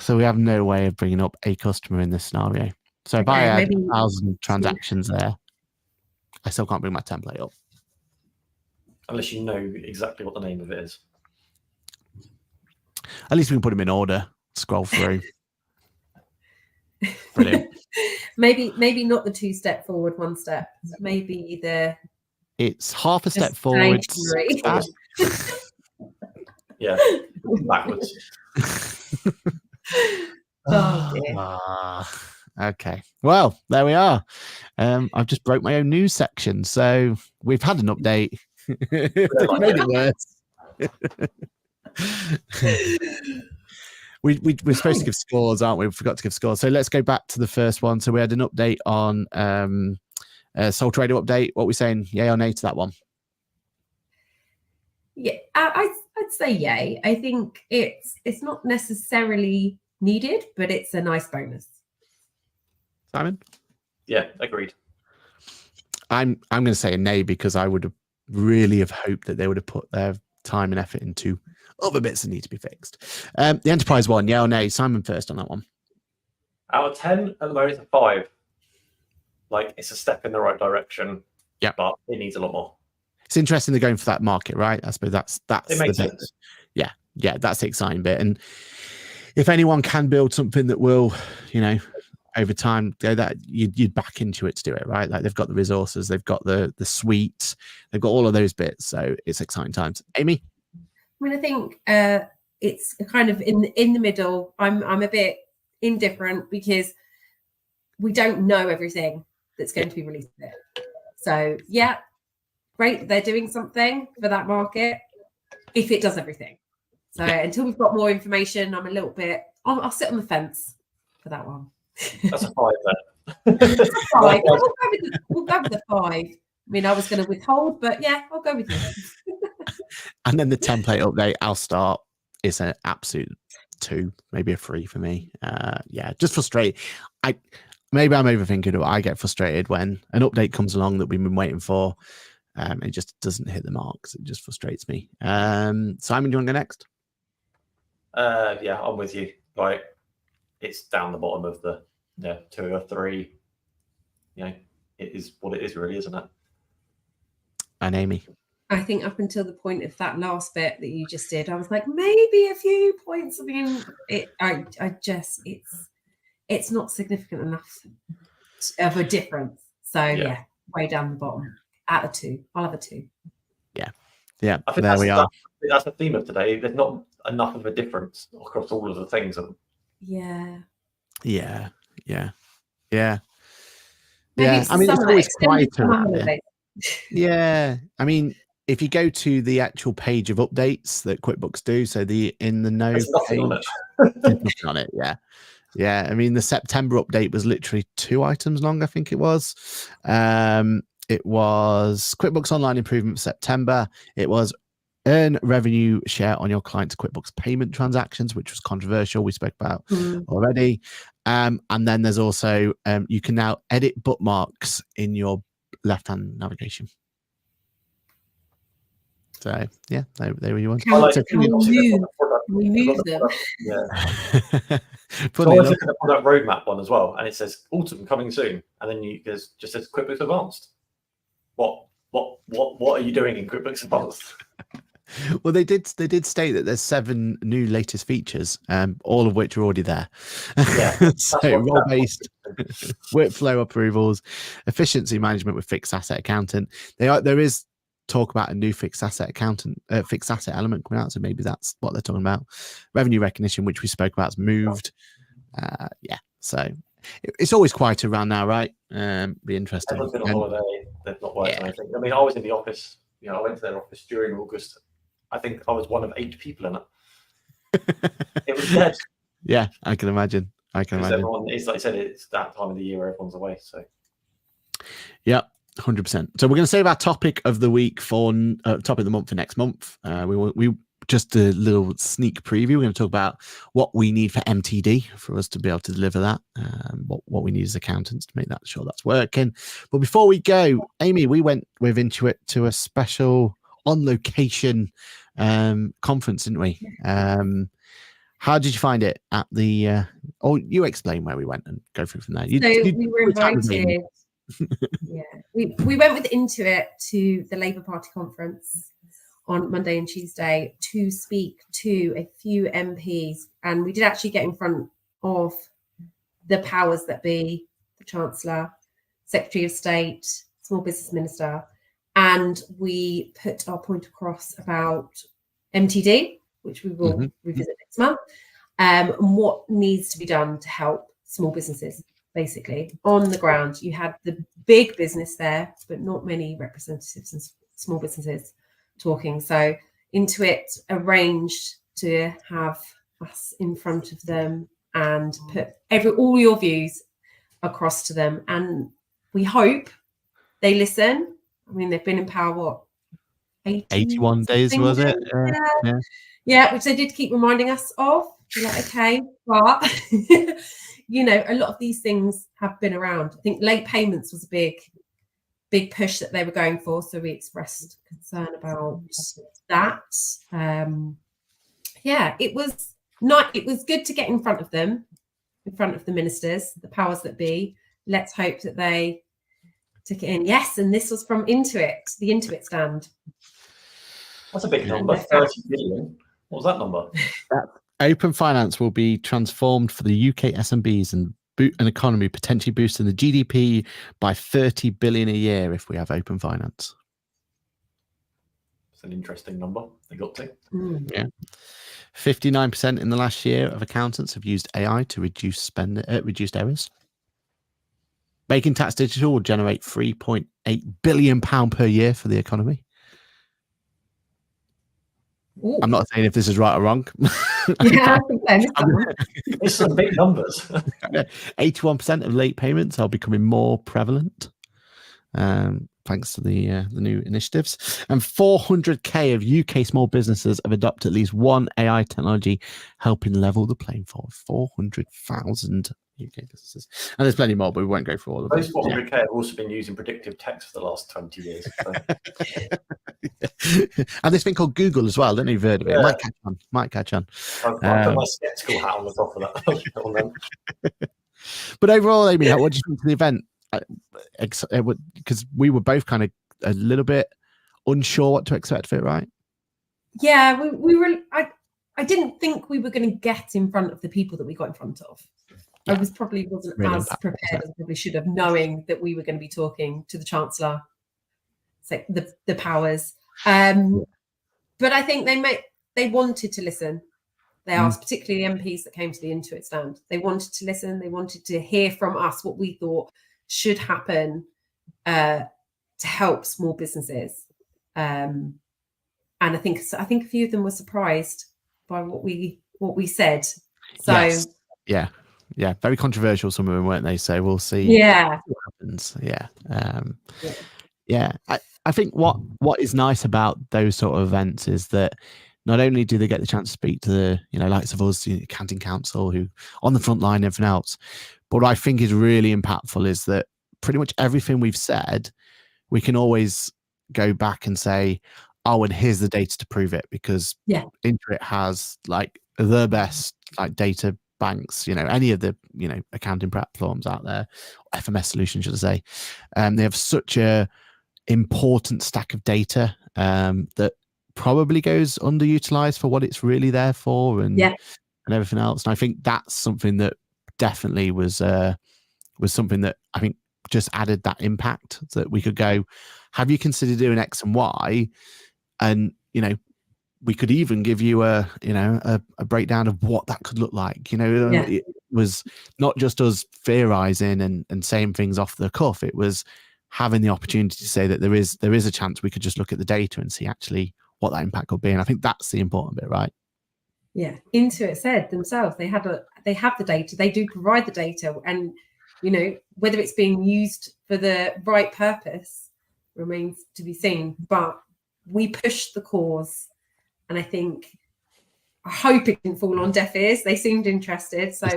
Speaker 1: So we have no way of bringing up a customer in this scenario. So if I had 1,000 transactions there, I still can't bring my template up.
Speaker 2: Unless you know exactly what the name of it is.
Speaker 1: At least we can put them in order, scroll through. Brilliant.
Speaker 3: maybe not the 2-step forward, 1 step. Maybe
Speaker 1: it's half a step forward.
Speaker 2: Yeah, backwards.
Speaker 3: Oh dear.
Speaker 1: Okay. Well, there we are. I've just broke my own news section. So we've had an update. Made it worse. We're supposed to give scores, aren't we? We forgot to give scores. So let's go back to the first one. So we had an update on Sole Trader update. What are we saying? Yay or nay to that one?
Speaker 3: Yeah, I'd say yay. I think it's not necessarily needed, but it's a nice bonus.
Speaker 1: Simon?
Speaker 2: Yeah, agreed.
Speaker 1: I'm going to say a nay because I would have really have hoped that they would have put their time and effort into other bits that need to be fixed. The enterprise one, yeah or nay? Simon first on that one.
Speaker 2: Out of 10, at the moment, it's a 5. Like, it's a step in the right direction.
Speaker 1: Yeah,
Speaker 2: but it needs a lot more.
Speaker 1: It's interesting they're going for that market, right? I suppose that's
Speaker 2: it makes
Speaker 1: the
Speaker 2: sense.
Speaker 1: Bit. Yeah, that's the exciting bit. And if anyone can build something that will, you know, over time go that you'd back into it to do it, right? Like they've got the resources, they've got the suite, they've got all of those bits. So it's exciting times. Amy?
Speaker 3: I mean, I think it's kind of in the middle. I'm a bit indifferent because we don't know everything that's going to be released there. So yeah, great, they're doing something for that market if it does everything. So until we've got more information, I'm a little bit, I'll sit on the fence for that one.
Speaker 2: That's a 5
Speaker 3: We'll
Speaker 2: then.
Speaker 3: go with the 5. I mean, I was going to withhold, but yeah, I'll go with you.
Speaker 1: And then the template update, I'll start. It's an absolute 2, maybe a 3 for me. Yeah, just frustrated. Maybe I'm overthinking it. I get frustrated when an update comes along that we've been waiting for. It just doesn't hit the marks. It just frustrates me. Simon, do you want to go next?
Speaker 2: Yeah, I'm with you. Like, it's down the bottom of the 2 or 3. You know, it is what it is, really, isn't it?
Speaker 1: And Amy?
Speaker 3: I think up until the point of that last bit that you just did, I was like, maybe a few points. I mean, it's not significant enough of a difference. So yeah, way down the bottom. Out of 2, I'll have a 2.
Speaker 1: Yeah.
Speaker 2: I think that's the theme of today. There's not enough of a difference across all of the things.
Speaker 3: Yeah.
Speaker 1: Yeah, yeah, yeah,
Speaker 3: Maybe
Speaker 1: yeah.
Speaker 3: it's
Speaker 1: I
Speaker 3: the
Speaker 1: mean, it's
Speaker 3: summer,
Speaker 1: always
Speaker 3: extended
Speaker 1: quieter
Speaker 3: summer
Speaker 1: around here.
Speaker 3: holidays.
Speaker 1: Yeah, I mean, if you go to the actual page of updates that QuickBooks do, so the in the know
Speaker 2: There's nothing on
Speaker 1: page,
Speaker 2: it.
Speaker 1: there's nothing on it. Yeah, yeah. I mean, the September update was literally 2 items long. I think it was. It was QuickBooks Online improvement for September. It was earn revenue share on your client's QuickBooks payment transactions, which was controversial. We spoke about already. And then there's also you can now edit bookmarks in your left-hand navigation. So yeah, there you want.
Speaker 3: Can
Speaker 1: So,
Speaker 3: we move them?
Speaker 2: Yeah. So I
Speaker 1: funny
Speaker 2: was
Speaker 1: enough,
Speaker 2: looking at that roadmap one as well, and it says autumn coming soon, and then just says QuickBooks Advanced. What are you doing in QuickBooks Advanced?
Speaker 1: well, they did state that there's 7 new latest features, all of which are already there.
Speaker 2: Yeah,
Speaker 1: So role-based workflow approvals, efficiency management with fixed asset accountant. There is talk about a new fixed asset element coming out, so maybe that's what they're talking about. Revenue recognition, which we spoke about, has moved. Yeah, so it's always quieter around now, right? Be interesting.
Speaker 2: Everyone's been on holiday. They've not worked on anything. I mean, I was in the office. You know, I went to their office during August. I think I was one of 8 people in it. It was dead.
Speaker 1: Yeah, I can imagine.
Speaker 2: Everyone is, like I said, it's that time of the year where everyone's away. So
Speaker 1: yeah, 100%. So we're going to save our topic of the week for topic of the month for next month. We just a little sneak preview. We're going to talk about what we need for MTD for us to be able to deliver that. What we need as accountants to make that sure that's working. But before we go, Amy, we went with Intuit to a special on location conference, didn't we? How did you find it at the or you explain where we went and go through from there.
Speaker 3: We were invited. Yeah, we went with Intuit to the Labour Party conference on Monday and Tuesday to speak to a few MPs, and we did actually get in front of the powers that be, the Chancellor, Secretary of State, Small Business Minister, and we put our point across about MTD, which we will revisit next month, and what needs to be done to help small businesses. Basically, on the ground, you had the big business there, but not many representatives and small businesses talking. So Intuit arranged to have us in front of them and put all your views across to them. And we hope they listen. I mean, they've been in power,
Speaker 1: 81 days, was it?
Speaker 3: Yeah, which they did keep reminding us of. We're like, okay, but you know, a lot of these things have been around. I think late payments was a big push that they were going for, so we expressed concern about that. Yeah, it was good to get in front of them, in front of the ministers, the powers that be. Let's hope that they took it in. Yes, and this was from Intuit, the Intuit stand.
Speaker 2: That's a big number. 30 billion. What was that number?
Speaker 1: Open finance will be transformed for the UK SMBs and an economy, potentially boosting the GDP by 30 billion a year if we have open finance.
Speaker 2: It's an interesting number they got to.
Speaker 1: Yeah. 59% in the last year of accountants have used AI to reduce reduced errors. Making tax digital will generate £3.8 billion per year for the economy. Ooh. I'm not saying if this is right or wrong.
Speaker 3: Yeah, I think
Speaker 2: it's some big numbers.
Speaker 1: 81% of late payments are becoming more prevalent, thanks to the new initiatives. And 400k of UK small businesses have adopted at least one AI technology, helping level the playing field. 400,000 UK businesses, and there's plenty more, but we won't go through all of them.
Speaker 2: Those 400k have also been using predictive text for the last 20 years. So.
Speaker 1: And this thing called Google as well. Don't know if you've heard of it.
Speaker 2: Yeah.
Speaker 1: Might catch on.
Speaker 2: I've got my skeptical hat on the top of that.
Speaker 1: But overall, Amy, what do you think of the event? Because we were both kind of a little bit unsure what to expect of it, right?
Speaker 3: Yeah, we were. I didn't think we were going to get in front of the people that we got in front of. I wasn't really as prepared as I probably should have, knowing that we were going to be talking to the Chancellor, so the powers. But I think they wanted to listen. They asked, particularly the MPs that came to the Intuit stand. They wanted to listen. They wanted to hear from us what we thought should happen to help small businesses. And I think a few of them were surprised by what we said. So
Speaker 1: yes. Yeah, very controversial, some of them, weren't they? So we'll see.
Speaker 3: Yeah,
Speaker 1: what happens. I think what is nice about those sort of events is that not only do they get the chance to speak to the likes of us, the Accounting Council, who on the front line and everything else, but what I think is really impactful is that pretty much everything we've said, we can always go back and say, oh, and here's the data to prove it, because Intuit has like the best like data banks, any of the accounting platforms out there, FMS solutions, should I say. They have such a important stack of data that probably goes underutilized for what it's really there for, and everything else. And I think that's something that definitely was something that I think just added that impact, that we could go, have you considered doing X and Y? And we could even give you a breakdown of what that could look like. It was not just us theorizing and saying things off the cuff. It was having the opportunity to say that there is a chance we could just look at the data and see actually what that impact could be. And I think that's the important bit, right?
Speaker 3: Yeah. Intuit said themselves, they have the data, they do provide the data, and whether it's being used for the right purpose remains to be seen. But we pushed the cause, and I hope it didn't fall on deaf ears. They seemed interested. So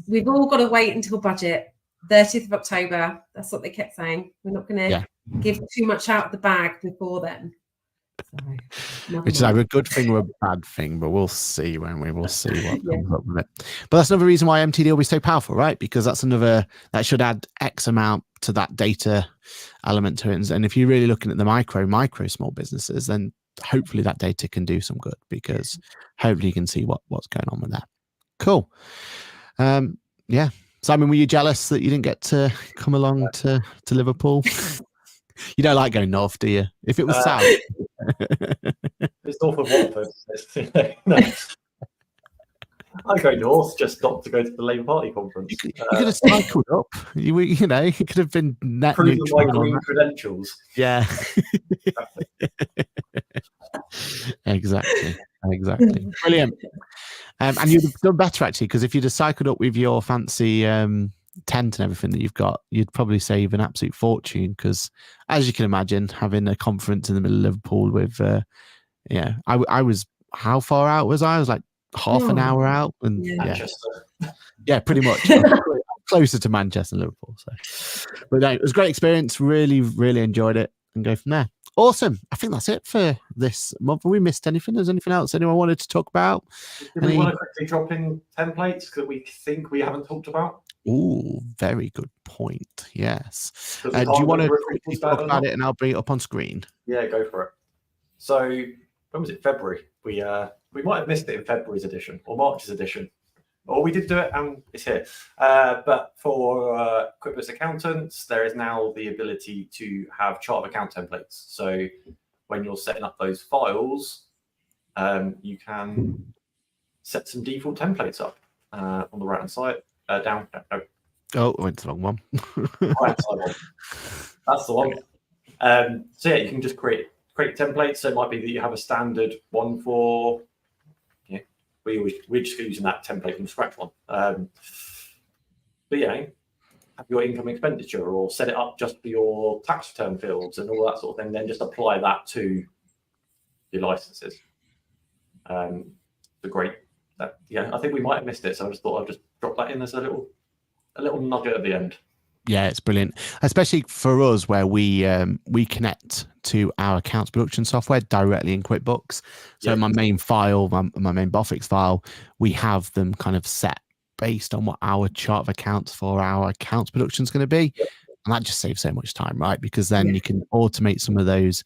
Speaker 3: we've all got to wait until budget, 30th of October. That's what they kept saying. We're not going to give too much out of the bag before then. So,
Speaker 1: which is either a good thing or a bad thing, but we'll see, won't we? We'll see what comes up with it. But that's another reason why MTD will be so powerful, right? Because that's that should add X amount to that data element to it. And if you're really looking at the micro small businesses, then hopefully that data can do some good, because hopefully you can see what's going on with that. Cool. Simon, were you jealous that you didn't get to come along to Liverpool? You don't like going north, do you? If it was south.
Speaker 2: It's north of Watford. No. I go north just not to go to the Labour Party conference.
Speaker 1: You could have cycled up. You could have been net
Speaker 2: proving
Speaker 1: neutral
Speaker 2: my green credentials.
Speaker 1: Yeah. Exactly. Brilliant. And you'd have done better, actually, because if you'd have cycled up with your fancy tent and everything that you've got, you'd probably save an absolute fortune, because as you can imagine, having a conference in the middle of Liverpool with I was, how far out was I? I was like half an hour out, and
Speaker 2: Manchester.
Speaker 1: Pretty much closer to Manchester and Liverpool. So, but no, it was a great experience. Really enjoyed it, and go from there. Awesome. I think that's it for this month. Have we missed anything? Is there anything else anyone wanted to talk about?
Speaker 2: Do we want to quickly drop in templates that we think we haven't talked about?
Speaker 1: Oh, very good point. Yes. Do you want to quickly talk about it, and I'll bring it up on screen?
Speaker 2: Yeah, go for it. So when was it? February. We might have missed it in February's edition or March's edition, or we did do it and it's here. But for QuickBooks accountants, there is now the ability to have chart of account templates. So when you're setting up those files, you can set some default templates up on the right hand side. Down. No.
Speaker 1: Oh, I went to the wrong one.
Speaker 2: Right side one. That's the one. So you can just create templates. So it might be that you have a standard one for. We're just using that template from scratch one. But have your income expenditure, or set it up just for your tax return fields and all that sort of thing. Then just apply that to your licenses. Great. I think we might have missed it, so I just thought I'd just drop that in as a little nugget at the end. Yeah,
Speaker 1: it's brilliant, especially for us where we connect to our accounts production software directly in QuickBooks. So my main file, my main Bofix file, we have them kind of set based on what our chart of accounts for our accounts production is going to be. And that just saves so much time, right? Because then you can automate some of those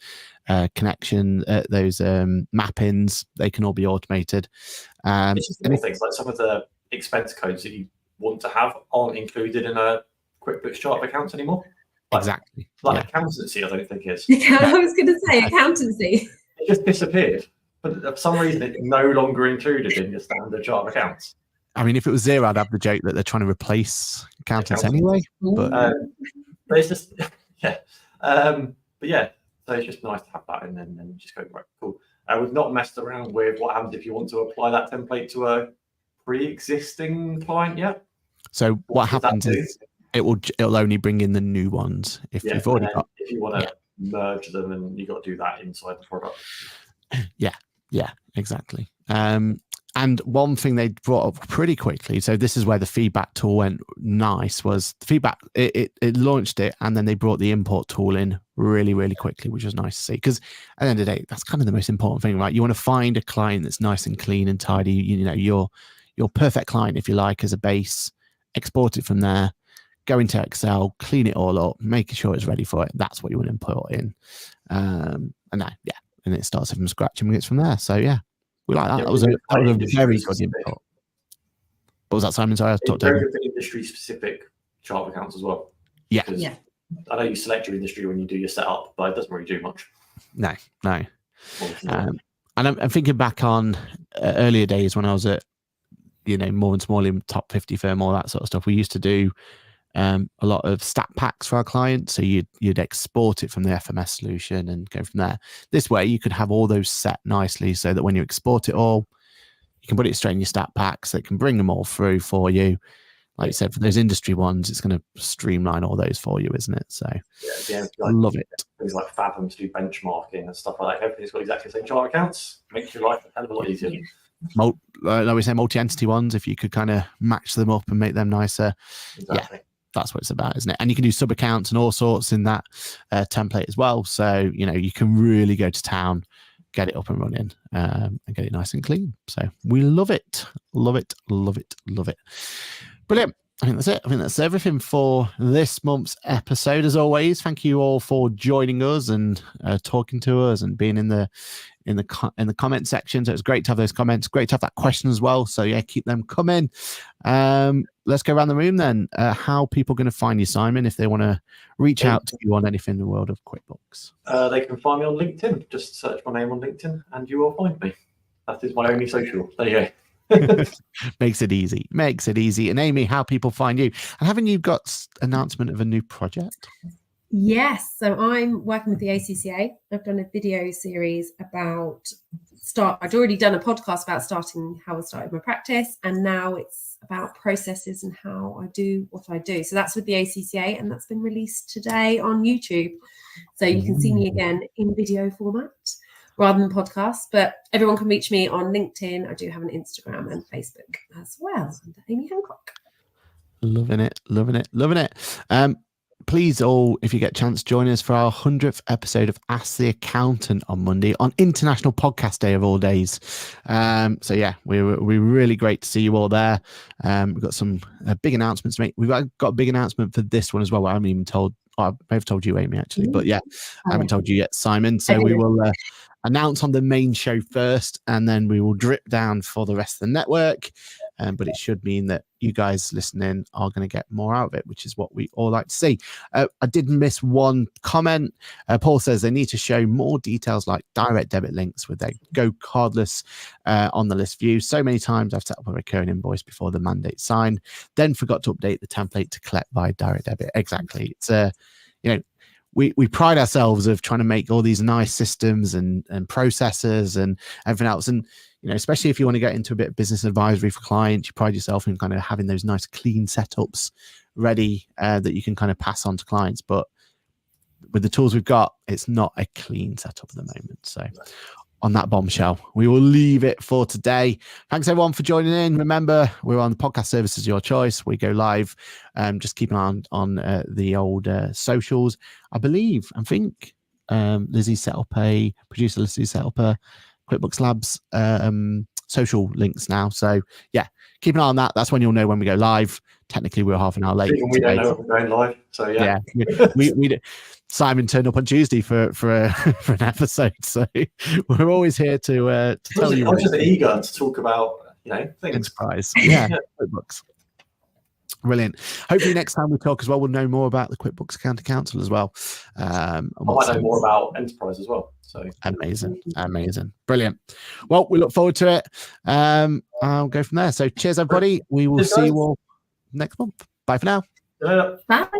Speaker 1: those mappings. They can all be automated.
Speaker 2: It's just little things like some of the expense codes that you want to have aren't included in a QuickBooks chart of accounts anymore.
Speaker 1: Exactly.
Speaker 2: Accountancy, I don't think is.
Speaker 3: I was going to say accountancy.
Speaker 2: It just disappeared. but for some reason it's no longer included in your standard chart of accounts.
Speaker 1: I mean, if it was zero, I'd have the joke that they're trying to replace accountants anyway. But
Speaker 2: but it's just yeah. But yeah, so it's just nice to have that, and then just go right. Cool. We've not messed around with what happens if you want to apply that template to a pre-existing client yet.
Speaker 1: So what happens is it'll only bring in the new ones if you've already got.
Speaker 2: If you want to merge them, and you got to do that inside the product.
Speaker 1: Yeah, exactly. And one thing they brought up pretty quickly, so this is where the feedback tool went nice, was the feedback, it launched it, and then they brought the import tool in really, really quickly, which was nice to see. Because at the end of the day, that's kind of the most important thing, right? You want to find a client that's nice and clean and tidy, you know, your perfect client, if you like, as a base, export it from there, go into Excel, clean it all up, making sure it's ready for it. That's what you want to import in. And it starts from scratch and it's from there. So yeah. We like that. That was a very good input. What was that, Simon? Sorry, I talked to
Speaker 2: very good industry-specific chart of accounts as well.
Speaker 1: Yeah.
Speaker 2: I know you select your industry when you do your setup, but it doesn't really do much.
Speaker 1: No. And I'm thinking back on earlier days when I was at, you know, more and smaller top 50 firm, all that sort of stuff. We used to do a lot of stat packs for our clients. So you'd export it from the FMS solution and go from there. This way you could have all those set nicely so that when you export it all, you can put it straight in your stat packs. So it can bring them all through for you. Like you said, for those industry ones, it's going to streamline all those for you, isn't it? So
Speaker 2: I
Speaker 1: love it.
Speaker 2: Things like Fathom to do benchmarking and stuff like that. Everything's got exactly the same chart accounts. Makes your life a hell of a lot easier.
Speaker 1: Like we say, multi-entity ones, if you could kind of match them up and make them nicer.
Speaker 2: Exactly.
Speaker 1: Yeah. That's what it's about, isn't it? And you can do sub accounts and all sorts in that template as well. So, you know, you can really go to town, get it up and running and get it nice and clean. So we love it. Love it. Brilliant. I think that's it. I think that's everything for this month's episode. As always, thank you all for joining us and talking to us and being in the comment section. So it's great to have those comments. Great to have that question as well. So yeah, keep them coming. Let's go around the room then. How people going to find you, Simon, if they want to reach out to you on anything in the world of QuickBooks?
Speaker 2: They can find me on LinkedIn. Just search my name on LinkedIn and you will find me. That is my only social. There you go.
Speaker 1: Makes it easy. And Amy, how people find you? And haven't you got announcement of a new project?
Speaker 3: Yes, so I'm working with the ACCA. I've done a video series about I'd already done a podcast about how I started my practice, and now it's about processes and how I do what I do. So that's with the ACCA, and that's been released today on YouTube. So you can see me again in video format rather than podcast, but everyone can reach me on LinkedIn. I do have an Instagram and Facebook as well, under Amy Hancock.
Speaker 1: Loving it. Please all, if you get a chance, join us for our 100th episode of Ask the Accountant on Monday, on International Podcast Day of all days. So yeah, we're really great to see you all there. We've got some big announcements to make. We've got a big announcement for this one as well. I haven't even told. I may have told you, Amy, actually, but yeah, I haven't told you yet, Simon. So we will announce on the main show first, and then we will drip down for the rest of the network. But it should mean that you guys listening are going to get more out of it, which is what we all like to see. I did miss one comment. Paul says they need to show more details like direct debit links with their Go Cardless on the list view. So many times I've set up a recurring invoice before the mandate signed, then forgot to update the template to collect by direct debit. Exactly. It's we pride ourselves of trying to make all these nice systems and processes and everything else. And, you know, especially if you want to get into a bit of business advisory for clients, you pride yourself in kind of having those nice clean setups ready that you can kind of pass on to clients. But with the tools we've got, it's not a clean setup at the moment. So on that bombshell, we will leave it for today. Thanks everyone for joining in. Remember, we're on the podcast services of your choice. We go live. Just keep an eye on the old socials. I think Lizzie set up producer Lizzie set up a QuickBooks Labs social links now. So yeah, keep an eye on that. That's when you'll know when we go live. Technically, we're half an hour late.
Speaker 2: Even we don't know if we're going live. So yeah,
Speaker 1: we Simon turned up on Tuesday for an episode, so we're always here to tell you.
Speaker 2: I'm just eager to talk about things.
Speaker 1: Enterprise, QuickBooks. Brilliant. Hopefully next time we talk as well, we'll know more about the QuickBooks Accounting Council as well.
Speaker 2: I might know more about enterprise as well. So
Speaker 1: amazing. Brilliant. Well, we look forward to it. I'll go from there. So cheers, everybody. We will see you all next month. Bye for now.
Speaker 3: Bye.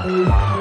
Speaker 1: Bye.